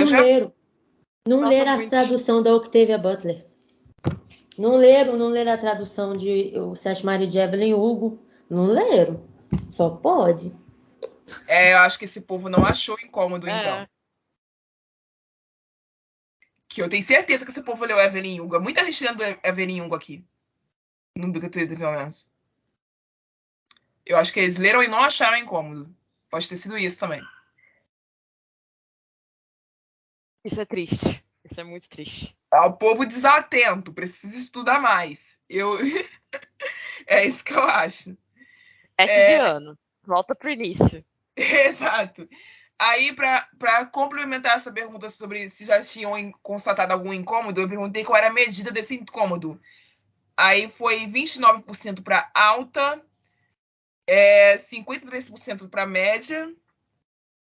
Não leram a tradução da Octavia Butler. Não leram a tradução de O Sete Maridos de Evelyn Hugo. Não leram. Só pode.
Eu acho que esse povo não achou incômodo, então. Que eu tenho certeza que esse povo leu Evelyn Hugo. Muita gente lendo Evelyn Hugo aqui. No Twitter, pelo menos. Eu acho que eles leram e não acharam incômodo. Pode ter sido isso também.
Isso é triste. Isso é muito triste.
O povo desatento. Precisa estudar mais. É isso que eu acho.
De ano. Volta pro início.
Exato. Aí, para complementar essa pergunta sobre se já tinham constatado algum incômodo, eu perguntei qual era a medida desse incômodo. Aí foi 29% para alta, 53% para média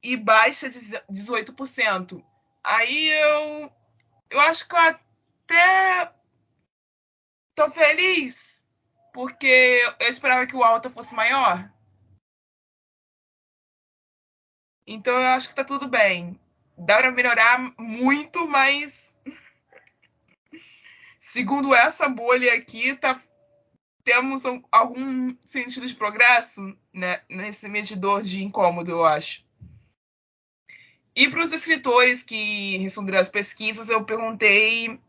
e baixa 18%. Aí eu acho que eu até tô feliz, porque eu esperava que o alta fosse maior. Então eu acho que tá tudo bem. dá para melhorar muito, mas segundo essa bolha aqui, temos algum sentido de progresso, né, nesse medidor de incômodo, eu acho. E para os escritores que responderam as pesquisas, eu perguntei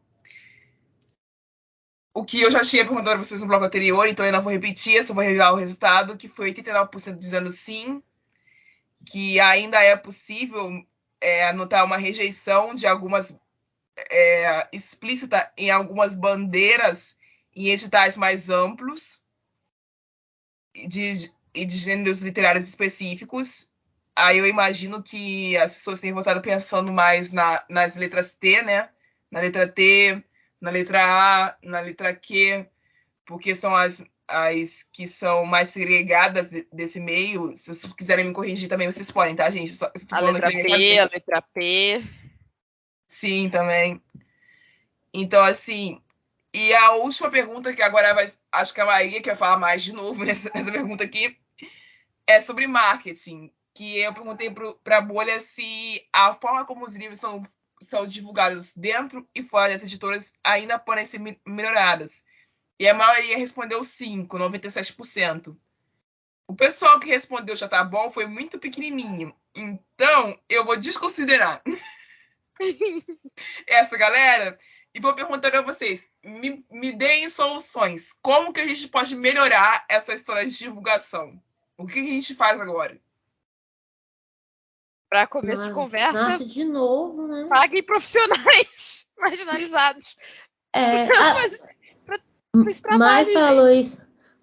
o que eu já tinha perguntado para vocês no bloco anterior, então eu não vou repetir, eu só vou revelar o resultado, que foi 89% dizendo sim, que ainda é possível anotar uma rejeição de algumas explícita em algumas bandeiras e editais mais amplos e de gêneros literários específicos. Aí eu imagino que as pessoas têm votado pensando mais nas letras T, né? Na letra T, na letra A, na letra Q, porque são as que são mais segregadas desse meio. Se vocês quiserem me corrigir também, vocês podem, tá, gente?
A letra P, a letra P.
Sim, também. Então, assim, e a última pergunta, que agora acho que a Maria quer falar mais de novo nessa pergunta aqui, é sobre marketing. Que eu perguntei para a bolha se a forma como os livros são divulgados dentro e fora das editoras ainda podem ser melhoradas. E a maioria respondeu sim, com 97%. O pessoal que respondeu já tá bom foi muito pequenininho. Então, eu vou desconsiderar essa galera e vou perguntar para vocês. Me deem soluções. Como que a gente pode melhorar essa história de divulgação? O que a gente faz agora?
Para começo de conversa,
Nossa, de novo, né?
paguem profissionais marginalizados.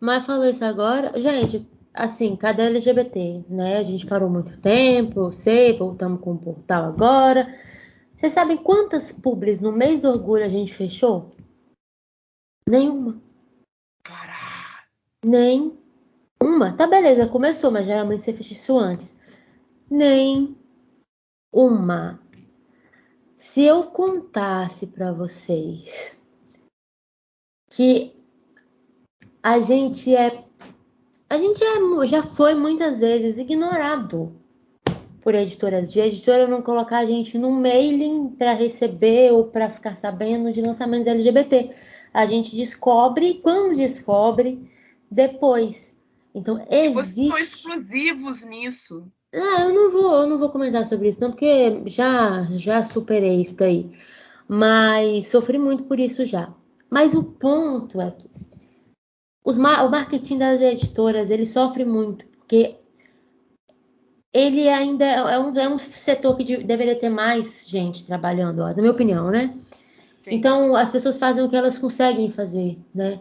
Mai falou isso agora. Gente, assim, cadê LGBT, né? A gente parou muito tempo, eu sei, voltamos com o portal agora. Vocês sabem quantas publis no mês do orgulho a gente fechou? Nenhuma.
Caralho.
Nenhuma. Tá, beleza, começou, mas geralmente você fecha isso antes. Nem uma. Se eu contasse para vocês que a gente já foi muitas vezes ignorado por editoras, de editora não colocar a gente no mailing para receber ou para ficar sabendo de lançamentos LGBT. A gente descobre, e quando descobre, depois. Então, existe...
Vocês são exclusivos nisso.
Eu não vou comentar sobre isso, não, porque já superei isso daí. Mas sofri muito por isso já. Mas o ponto é que o marketing das editoras, ele sofre muito, porque ele ainda é um setor que deveria ter mais gente trabalhando, na minha opinião, né? Sim. Então, as pessoas fazem o que elas conseguem fazer, né?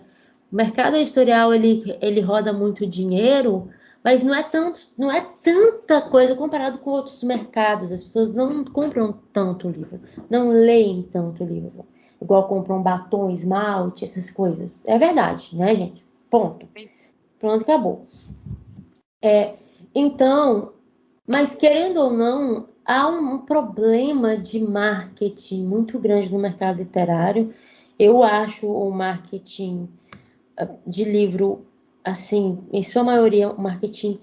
O mercado editorial, ele roda muito dinheiro, mas não é tanta coisa comparado com outros mercados. As pessoas não compram tanto livro, não leem tanto livro, igual compram batom, esmalte, essas coisas. É verdade, né, gente? Ponto. Pronto, acabou. Então, mas querendo ou não, há um problema de marketing muito grande no mercado literário. Eu acho o marketing de livro, assim, em sua maioria, um marketing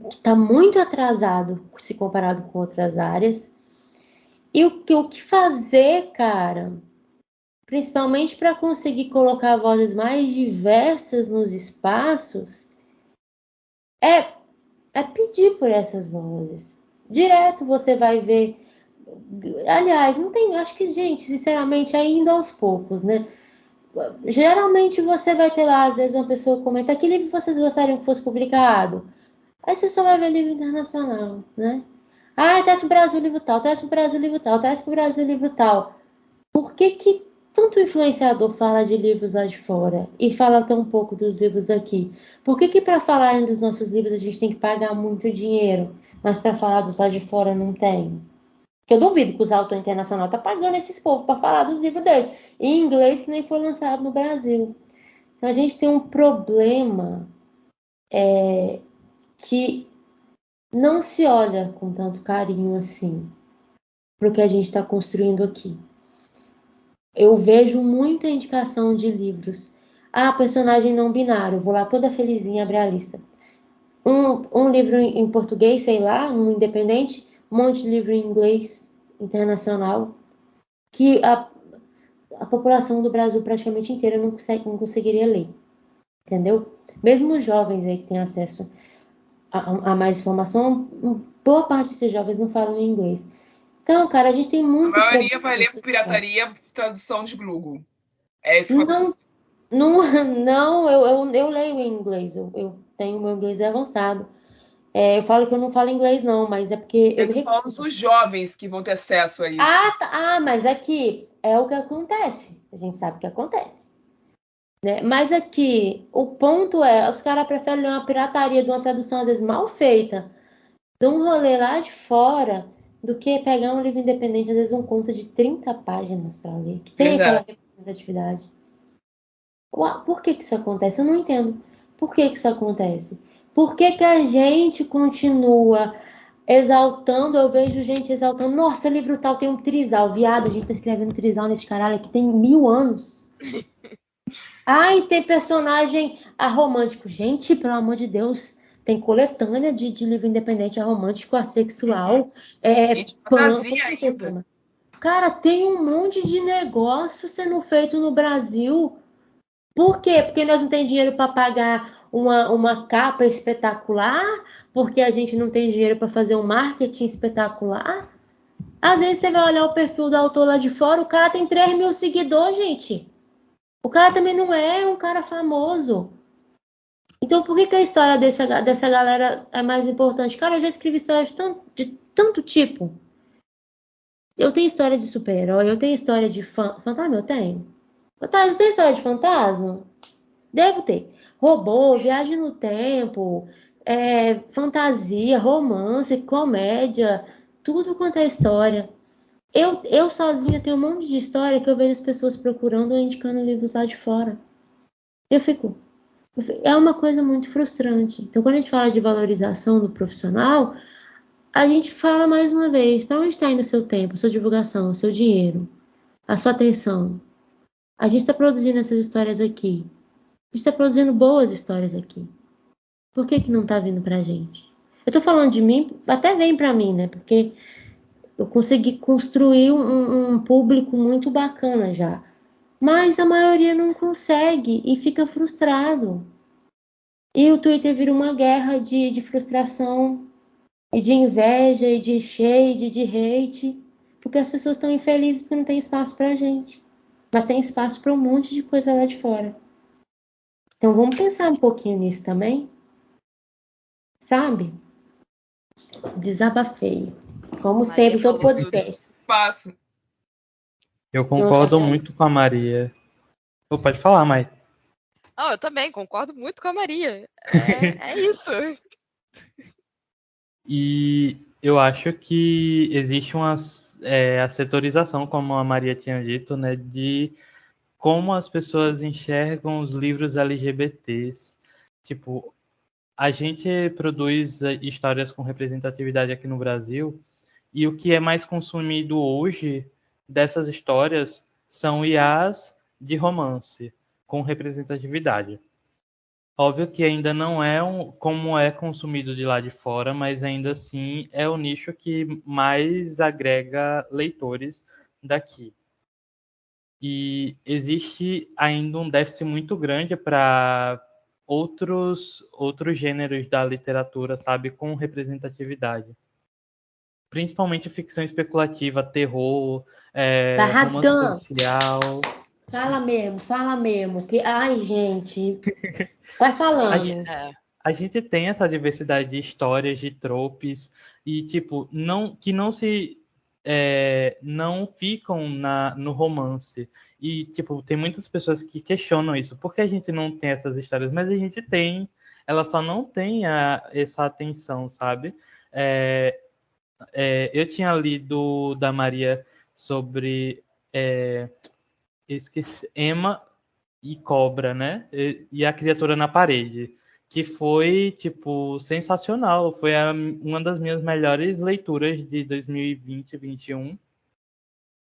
que está muito atrasado se comparado com outras áreas. E o que fazer, cara, principalmente para conseguir colocar vozes mais diversas nos espaços, é pedir por essas vozes. Direto você vai ver. Aliás, não tem. Acho que, gente, sinceramente, ainda aos poucos, né? Geralmente você vai ter lá, às vezes, uma pessoa comenta: que livro vocês gostariam que fosse publicado? Aí você só vai ver livro internacional, né? Traz pro Brasil livro tal, traz pro Brasil livro tal, traz pro Brasil livro tal. Por que tanto influenciador fala de livros lá de fora e fala tão pouco dos livros daqui? Por que para falarem dos nossos livros a gente tem que pagar muito dinheiro, mas para falar dos lá de fora não tem? Porque eu duvido que os autores internacionais estão pagando esses povos para falar dos livros dele. Em inglês que nem foi lançado no Brasil. Então a gente tem um problema que não se olha com tanto carinho assim para o que a gente está construindo aqui. Eu vejo muita indicação de livros. Personagem não binário. Vou lá toda felizinha abrir a lista. Um livro em português, sei lá, um independente. Um monte de livro em inglês. internacional que a população do Brasil praticamente inteira não conseguiria ler, entendeu? Mesmo os jovens aí que têm acesso a mais informação, boa parte desses jovens não falam inglês. Então, cara, a gente tem muito
A maioria
problema
vai ler
nesse
pirataria, tradução de Google. É isso que
Não,
acontece.
não, eu leio em inglês, eu tenho meu inglês avançado. Eu falo que eu não falo inglês, não, mas é porque eu
Eu
me
tô falando
recuso.
dos jovens que vão ter acesso a isso.
Mas aqui é o que acontece. A gente sabe o que acontece. Né? Mas aqui, o ponto é, os caras preferem ler uma pirataria de uma tradução, às vezes, mal feita, de um rolê lá de fora, do que pegar um livro independente, às vezes um conto de 30 páginas para ler, que tem aquela
Verdade.
representatividade. Por que isso acontece? Eu não entendo. Por que isso acontece? Por que a gente continua exaltando? Eu vejo gente exaltando. Nossa, livro tal tem um trisal. Viado, a gente tá escrevendo trisal nesse caralho aqui tem 1000 anos. Ai, tem personagem aromântico. Gente, pelo amor de Deus, tem coletânea de livro independente aromântico, assexual,
E de fantasia ainda.
Cara, tem um monte de negócio sendo feito no Brasil. Por quê? Porque nós não temos dinheiro para pagar uma capa espetacular? Porque a gente não tem dinheiro para fazer um marketing espetacular? Às vezes você vai olhar o perfil do autor lá de fora, o cara tem 3 mil seguidores, gente. O cara também não é um cara famoso. Então por que a história dessa galera é mais importante? Cara, eu já escrevi histórias de tanto tipo. Eu tenho história de super-herói, eu tenho história de fantasma, eu tenho. Fantasma, tem história de fantasma? Devo ter. Robô, viagem no tempo, fantasia, romance, comédia, tudo quanto é história. Eu sozinha tenho um monte de história que eu vejo as pessoas procurando ou indicando livros lá de fora. Eu fico. É uma coisa muito frustrante. Então, quando a gente fala de valorização do profissional, a gente fala mais uma vez: para onde está indo o seu tempo, a sua divulgação, o seu dinheiro, a sua atenção? A gente está produzindo essas histórias aqui. A gente está produzindo boas histórias aqui. Por que não está vindo pra gente? Eu tô falando de mim, até vem pra mim, né? Porque eu consegui construir um público muito bacana já. Mas a maioria não consegue e fica frustrado. E o Twitter vira uma guerra de frustração, e de inveja, e de shade, de hate. Porque as pessoas estão infelizes porque não tem espaço pra gente. Mas tem espaço pra um monte de coisa lá de fora. Então vamos pensar um pouquinho nisso também. Sabe? Desabafei. Como sempre, todo
falou
podcast.
Passo.
Eu concordo
Não,
muito com a Maria. Pode falar, Mai.
Não, eu também concordo muito com a Maria. É isso.
E eu acho que existe a setorização, como a Maria tinha dito, né, de como as pessoas enxergam os livros LGBTs. Tipo, a gente produz histórias com representatividade aqui no Brasil, e o que é mais consumido hoje dessas histórias são IAs de romance, com representatividade. Óbvio que ainda não é como é consumido de lá de fora, mas ainda assim é o nicho que mais agrega leitores daqui. E existe ainda um déficit muito grande para outros gêneros da literatura, sabe, com representatividade. Principalmente ficção especulativa, terror,
Tá
romance
rasgando.
policial.
Fala mesmo. Ai, gente. Vai falando.
A gente tem essa diversidade de histórias, de tropes, e tipo, não ficam no romance. E tipo, tem muitas pessoas que questionam isso. Por que a gente não tem essas histórias? Mas a gente tem, ela só não tem essa atenção, sabe? Eu tinha lido da Maria sobre esqueci, Emma e Cobra, né? E a Criatura na Parede, que foi, tipo, sensacional. Foi uma das minhas melhores leituras de 2020 e 2021.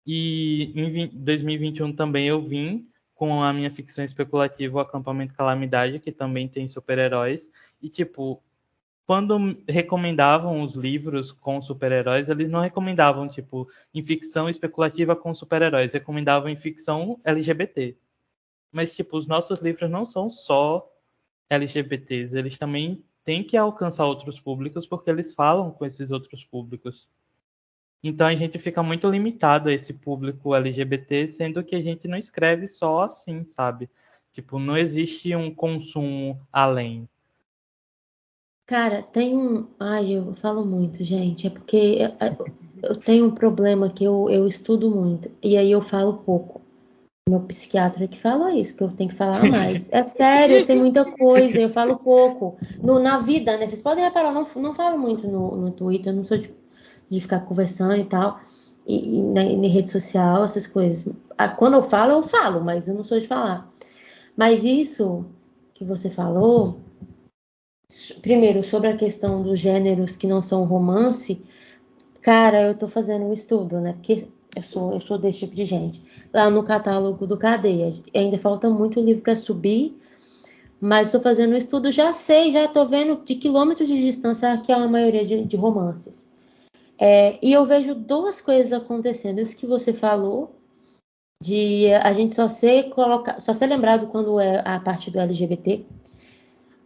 E em 2021 também eu vim com a minha ficção especulativa, o Acampamento Calamidade, que também tem super-heróis. E, tipo, quando recomendavam os livros com super-heróis, eles não recomendavam, tipo, em ficção especulativa com super-heróis, recomendavam em ficção LGBT. Mas, tipo, os nossos livros não são só LGBTs, eles também têm que alcançar outros públicos, porque eles falam com esses outros públicos. Então a gente fica muito limitado a esse público LGBT, sendo que a gente não escreve só assim, sabe? Tipo, não existe um consumo além.
Cara, tem um. Ai, eu falo muito, gente. É porque eu tenho um problema que eu estudo muito. E aí eu falo pouco. Meu psiquiatra que fala isso, que eu tenho que falar mais. É sério, eu sei muita coisa, eu falo pouco. Na vida, né? Vocês podem reparar, eu não falo muito no Twitter, eu não sou de ficar conversando e tal. E na rede social, essas coisas. Quando eu falo, mas eu não sou de falar. Mas isso que você falou. Primeiro, sobre a questão dos gêneros que não são romance, cara, eu tô fazendo um estudo, né? Porque eu sou desse tipo de gente. Lá no catálogo do Cadeia, ainda falta muito livro para subir, mas estou fazendo um estudo, já tô vendo de quilômetros de distância que é a maioria de romances. E eu vejo duas coisas acontecendo. Isso que você falou, de a gente só ser lembrado quando é a parte do LGBT.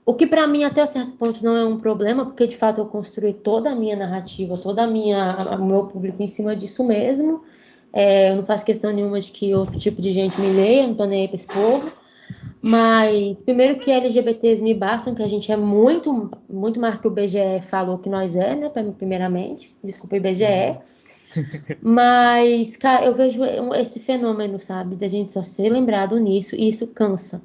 O que para mim até certo ponto não é um problema, porque de fato eu construí toda a minha narrativa, o meu público em cima disso mesmo. Eu não faço questão nenhuma de que outro tipo de gente me leia, não tô nem aí pra esse povo. Mas primeiro que LGBTs me bastam, que a gente é muito, muito mais que o BGE falou que nós né? Primeiramente. Desculpa, IBGE. Mas, cara, eu vejo esse fenômeno, sabe? Da gente só ser lembrado nisso, e isso cansa.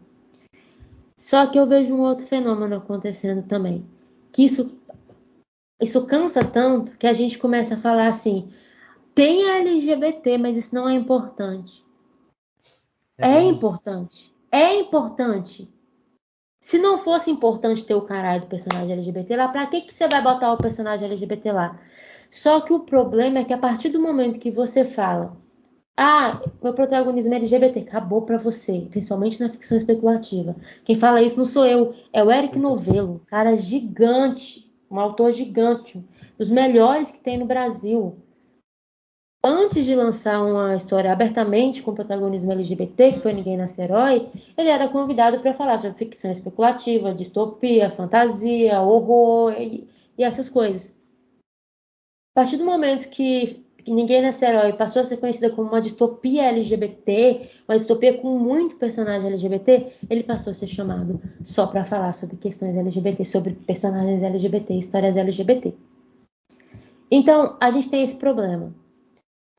Só que eu vejo um outro fenômeno acontecendo também. Que isso cansa tanto que a gente começa a falar assim, tem LGBT, mas isso não é importante. É importante. É importante. Se não fosse importante ter o caralho do personagem LGBT lá, pra que você vai botar o personagem LGBT lá? Só que o problema é que a partir do momento que você fala meu protagonismo é LGBT, acabou pra você, principalmente na ficção especulativa. Quem fala isso não sou eu, é o Eric Novello, cara gigante, um autor gigante, um dos melhores que tem no Brasil. Antes de lançar uma história abertamente com protagonismo LGBT, que foi Ninguém Nasce Herói, ele era convidado para falar sobre ficção especulativa, distopia, fantasia, horror e essas coisas. A partir do momento que Ninguém Nasce Herói passou a ser conhecida como uma distopia LGBT, uma distopia com muito personagem LGBT, ele passou a ser chamado só para falar sobre questões LGBT, sobre personagens LGBT, histórias LGBT. Então, a gente tem esse problema.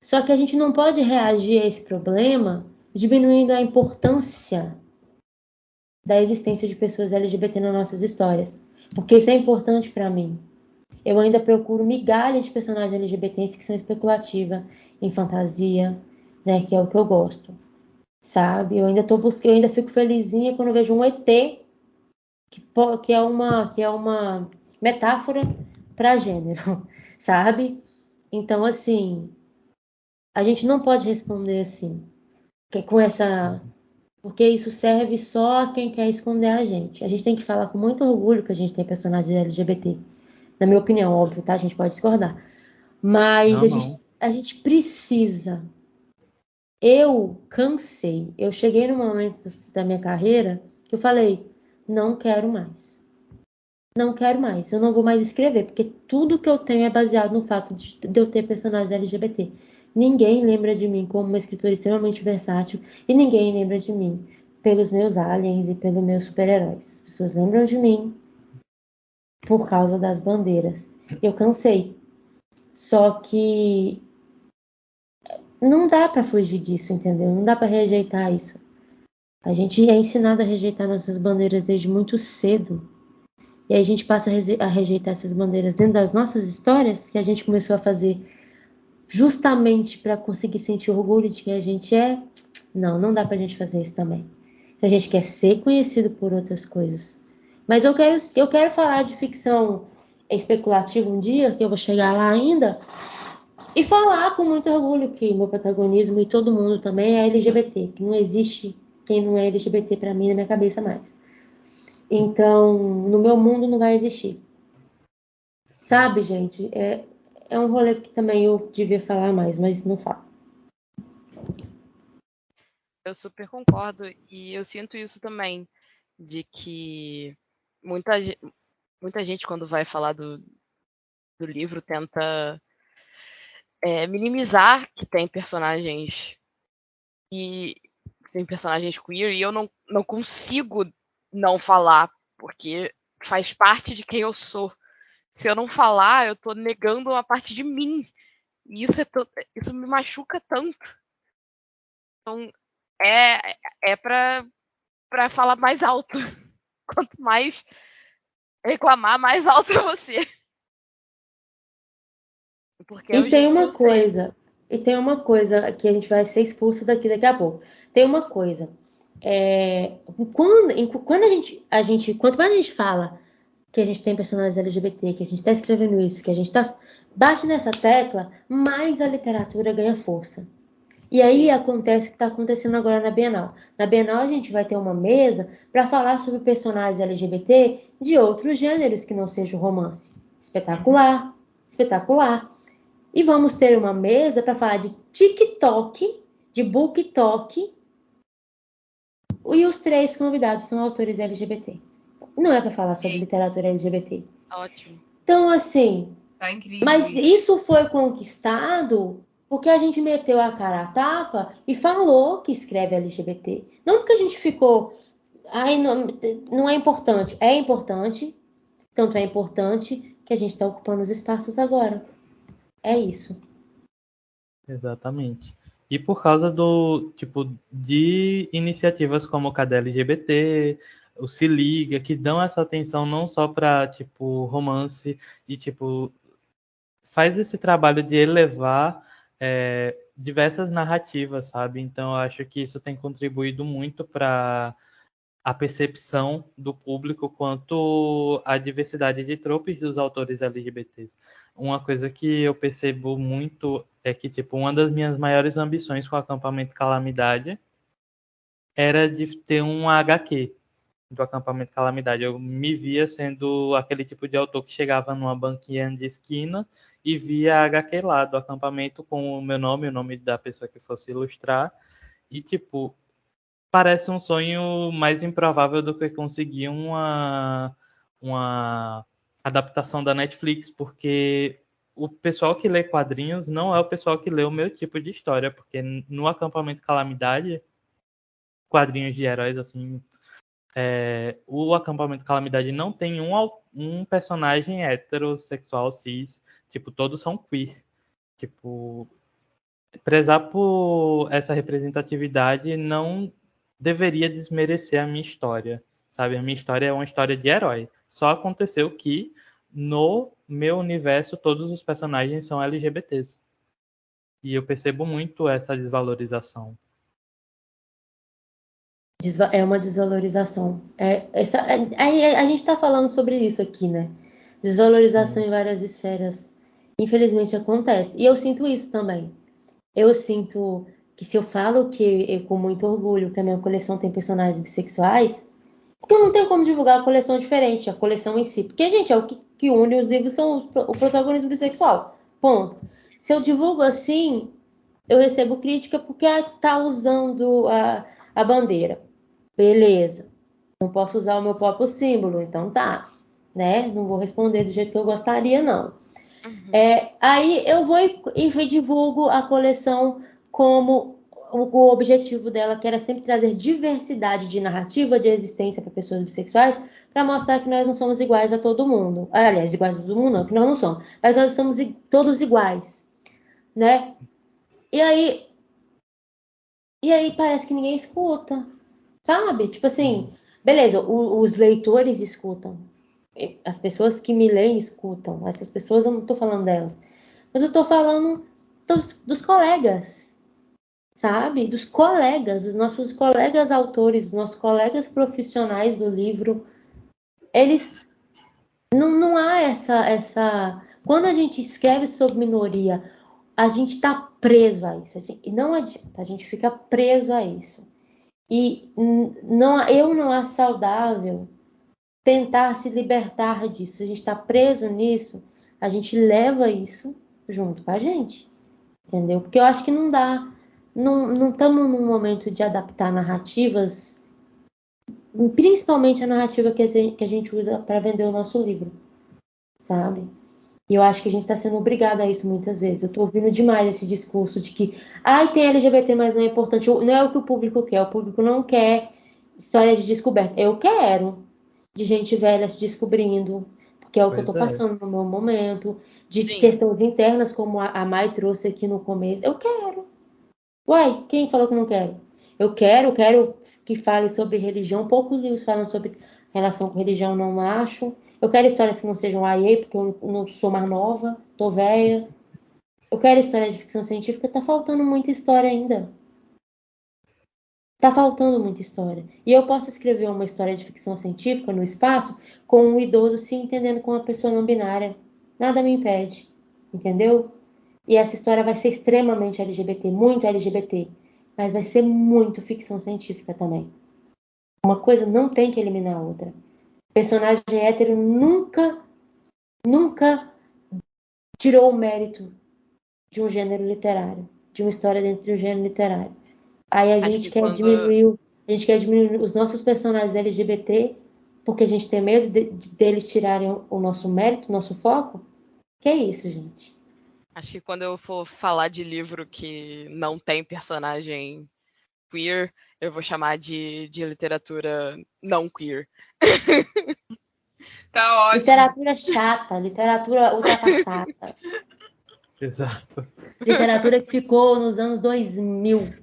Só que a gente não pode reagir a esse problema diminuindo a importância da existência de pessoas LGBT nas nossas histórias. Porque isso é importante para mim. Eu ainda procuro migalhas de personagem LGBT em ficção especulativa, em fantasia, né, que é o que eu gosto, sabe? Eu ainda fico felizinha quando eu vejo um ET, que é uma metáfora para gênero, sabe? Então, assim, a gente não pode responder assim, porque isso serve só a quem quer esconder a gente. A gente tem que falar com muito orgulho que a gente tem personagens LGBT. Na minha opinião, óbvio, tá? A gente pode discordar. Mas a gente precisa. Eu cansei. Eu cheguei num momento da minha carreira que eu falei, não quero mais. Não quero mais. Eu não vou mais escrever, porque tudo que eu tenho é baseado no fato de eu ter personagens LGBT. Ninguém lembra de mim como uma escritora extremamente versátil e ninguém lembra de mim pelos meus aliens e pelos meus super-heróis. As pessoas lembram de mim por causa das bandeiras. Eu cansei. Só que não dá para fugir disso, entendeu? Não dá para rejeitar isso. A gente é ensinado a rejeitar nossas bandeiras desde muito cedo. E aí a gente passa a rejeitar essas bandeiras dentro das nossas histórias, que a gente começou a fazer justamente para conseguir sentir orgulho de quem a gente é. Não dá pra gente fazer isso também. A gente quer ser conhecido por outras coisas. Mas eu quero falar de ficção especulativa um dia, que eu vou chegar lá ainda, e falar com muito orgulho que meu protagonismo e todo mundo também é LGBT, que não existe quem não é LGBT pra mim na minha cabeça mais. Então, no meu mundo não vai existir. Sabe, gente? É um rolê que também eu devia falar mais, mas não falo.
Eu super concordo e eu sinto isso também, de que muita, muita gente quando vai falar do livro tenta minimizar que tem personagens queer e eu não consigo não falar, porque faz parte de quem eu sou. Se eu não falar, eu tô negando uma parte de mim. E isso me machuca tanto. Então, é pra falar mais alto. Quanto mais reclamar, mais alto é você. Porque é o
E tem
jeito que
uma
eu sei.
coisa que a gente vai ser expulso daqui a pouco. Tem uma coisa. Quando a gente, quanto mais a gente fala que a gente tem personagens LGBT, que a gente está escrevendo isso, que a gente bate nessa tecla, mais a literatura ganha força. E aí acontece o que está acontecendo agora na Bienal. Na Bienal a gente vai ter uma mesa para falar sobre personagens LGBT de outros gêneros que não seja o romance. Espetacular, espetacular. E vamos ter uma mesa para falar de TikTok, de BookTok, e os 3 convidados são autores LGBT. Não é para falar sobre literatura LGBT.
Ótimo.
Então, assim,
Tá incrível.
mas isso foi conquistado porque a gente meteu a cara à tapa e falou que escreve LGBT. Não porque a gente ficou... Ai, não é importante. É importante. Tanto é importante que a gente está ocupando os espaços agora. É isso.
Exatamente. E por causa de iniciativas como o Cadê LGBT, o Se Liga, que dão essa atenção não só para, romance e, faz esse trabalho de elevar diversas narrativas, sabe? Então, eu acho que isso tem contribuído muito para a percepção do público quanto à diversidade de tropes dos autores LGBTs. Uma coisa que eu percebo muito é que, uma das minhas maiores ambições com o Acampamento Calamidade era de ter um HQ do Acampamento Calamidade. Eu me via sendo aquele tipo de autor que chegava numa banquinha de esquina e via a HQ lá do acampamento com o meu nome, o nome da pessoa que fosse ilustrar. E, parece um sonho mais improvável do que conseguir uma adaptação da Netflix, porque o pessoal que lê quadrinhos não é o pessoal que lê o meu tipo de história, porque no Acampamento Calamidade, quadrinhos de heróis, assim, o Acampamento Calamidade não tem um personagem heterossexual, cis, todos são queer. Prezar por essa representatividade não deveria desmerecer a minha história, sabe? A minha história é uma história de herói. Só aconteceu que no meu universo todos os personagens são LGBTs. E eu percebo muito essa desvalorização.
É uma desvalorização. A gente está falando sobre isso aqui, né? Desvalorização em várias esferas. Infelizmente acontece. E eu sinto isso também. Eu sinto que se eu falo com muito orgulho que a minha coleção tem personagens bissexuais, porque eu não tenho como divulgar a coleção diferente, a coleção em si. Porque, gente, é o que une os livros são o protagonismo bissexual. Ponto. Se eu divulgo assim, eu recebo crítica porque tá usando a bandeira. Beleza. Não posso usar o meu próprio símbolo, então tá. Né? Não vou responder do jeito que eu gostaria, não. Aí eu vou e divulgo a coleção como o objetivo dela, que era sempre trazer diversidade de narrativa, de existência para pessoas bissexuais, para mostrar que nós não somos iguais a todo mundo. Aliás, iguais a todo mundo não, que nós não somos. Mas nós estamos todos iguais, né? E aí parece que ninguém escuta, sabe? Tipo assim, beleza, os leitores escutam. As pessoas que me leem escutam. Essas pessoas eu não estou falando delas. Mas eu estou falando dos colegas, sabe? Dos colegas, dos nossos colegas autores, dos nossos colegas profissionais do livro. Eles... Não há essa... Quando a gente escreve sobre minoria, a gente está preso a isso. Assim, e não adianta, a gente fica preso a isso. E eu não acho saudável tentar se libertar disso. A gente está preso nisso, a gente leva isso junto com a gente, entendeu? Porque eu acho que não dá, não estamos num momento de adaptar narrativas, principalmente a narrativa que a gente usa para vender o nosso livro, sabe? E eu acho que a gente está sendo obrigado a isso muitas vezes. Eu estou ouvindo demais esse discurso de que tem LGBT, mas não é importante. Não é o que o público quer. O público não quer história de descoberta. Eu quero de gente velha se descobrindo, porque é o que eu estou passando no meu momento, de questões internas, como a Mai trouxe aqui no começo. Eu quero. Uai, quem falou que não quero? Eu quero que fale sobre religião. Poucos livros falam sobre relação com religião, não acho. Eu quero histórias que não sejam YA, porque eu não sou mais nova, tô velha. Eu quero história de ficção científica, tá faltando muita história ainda. Tá faltando muita história. E eu posso escrever uma história de ficção científica no espaço com um idoso se entendendo com uma pessoa não binária. Nada me impede, entendeu? E essa história vai ser extremamente LGBT, muito LGBT. Mas vai ser muito ficção científica também. Uma coisa não tem que eliminar a outra. Personagem hétero nunca tirou o mérito de um gênero literário, de uma história dentro de um gênero literário. Aí a gente quer diminuir os nossos personagens LGBT porque a gente tem medo deles tirarem o nosso mérito, o nosso foco. Que é isso, gente?
Acho que quando eu for falar de livro que não tem personagem queer, eu vou chamar de literatura não queer.
Tá ótimo.
Literatura chata, literatura ultrapassada.
Exato.
Literatura que ficou nos anos 2000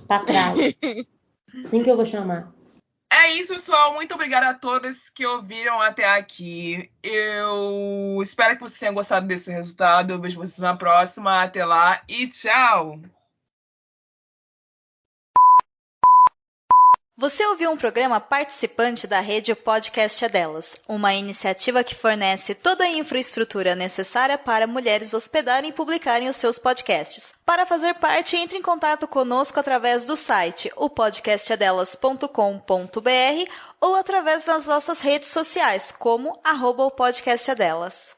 para trás. Assim que eu vou chamar.
É isso, pessoal. Muito obrigada a todos que ouviram até aqui. Eu espero que vocês tenham gostado desse resultado. Eu vejo vocês na próxima. Até lá e tchau!
Você ouviu um programa participante da rede Podcast é Delas, uma iniciativa que fornece toda a infraestrutura necessária para mulheres hospedarem e publicarem os seus podcasts. Para fazer parte, entre em contato conosco através do site opodcastadelas.com.br ou através das nossas redes sociais, como @opodcastadelas.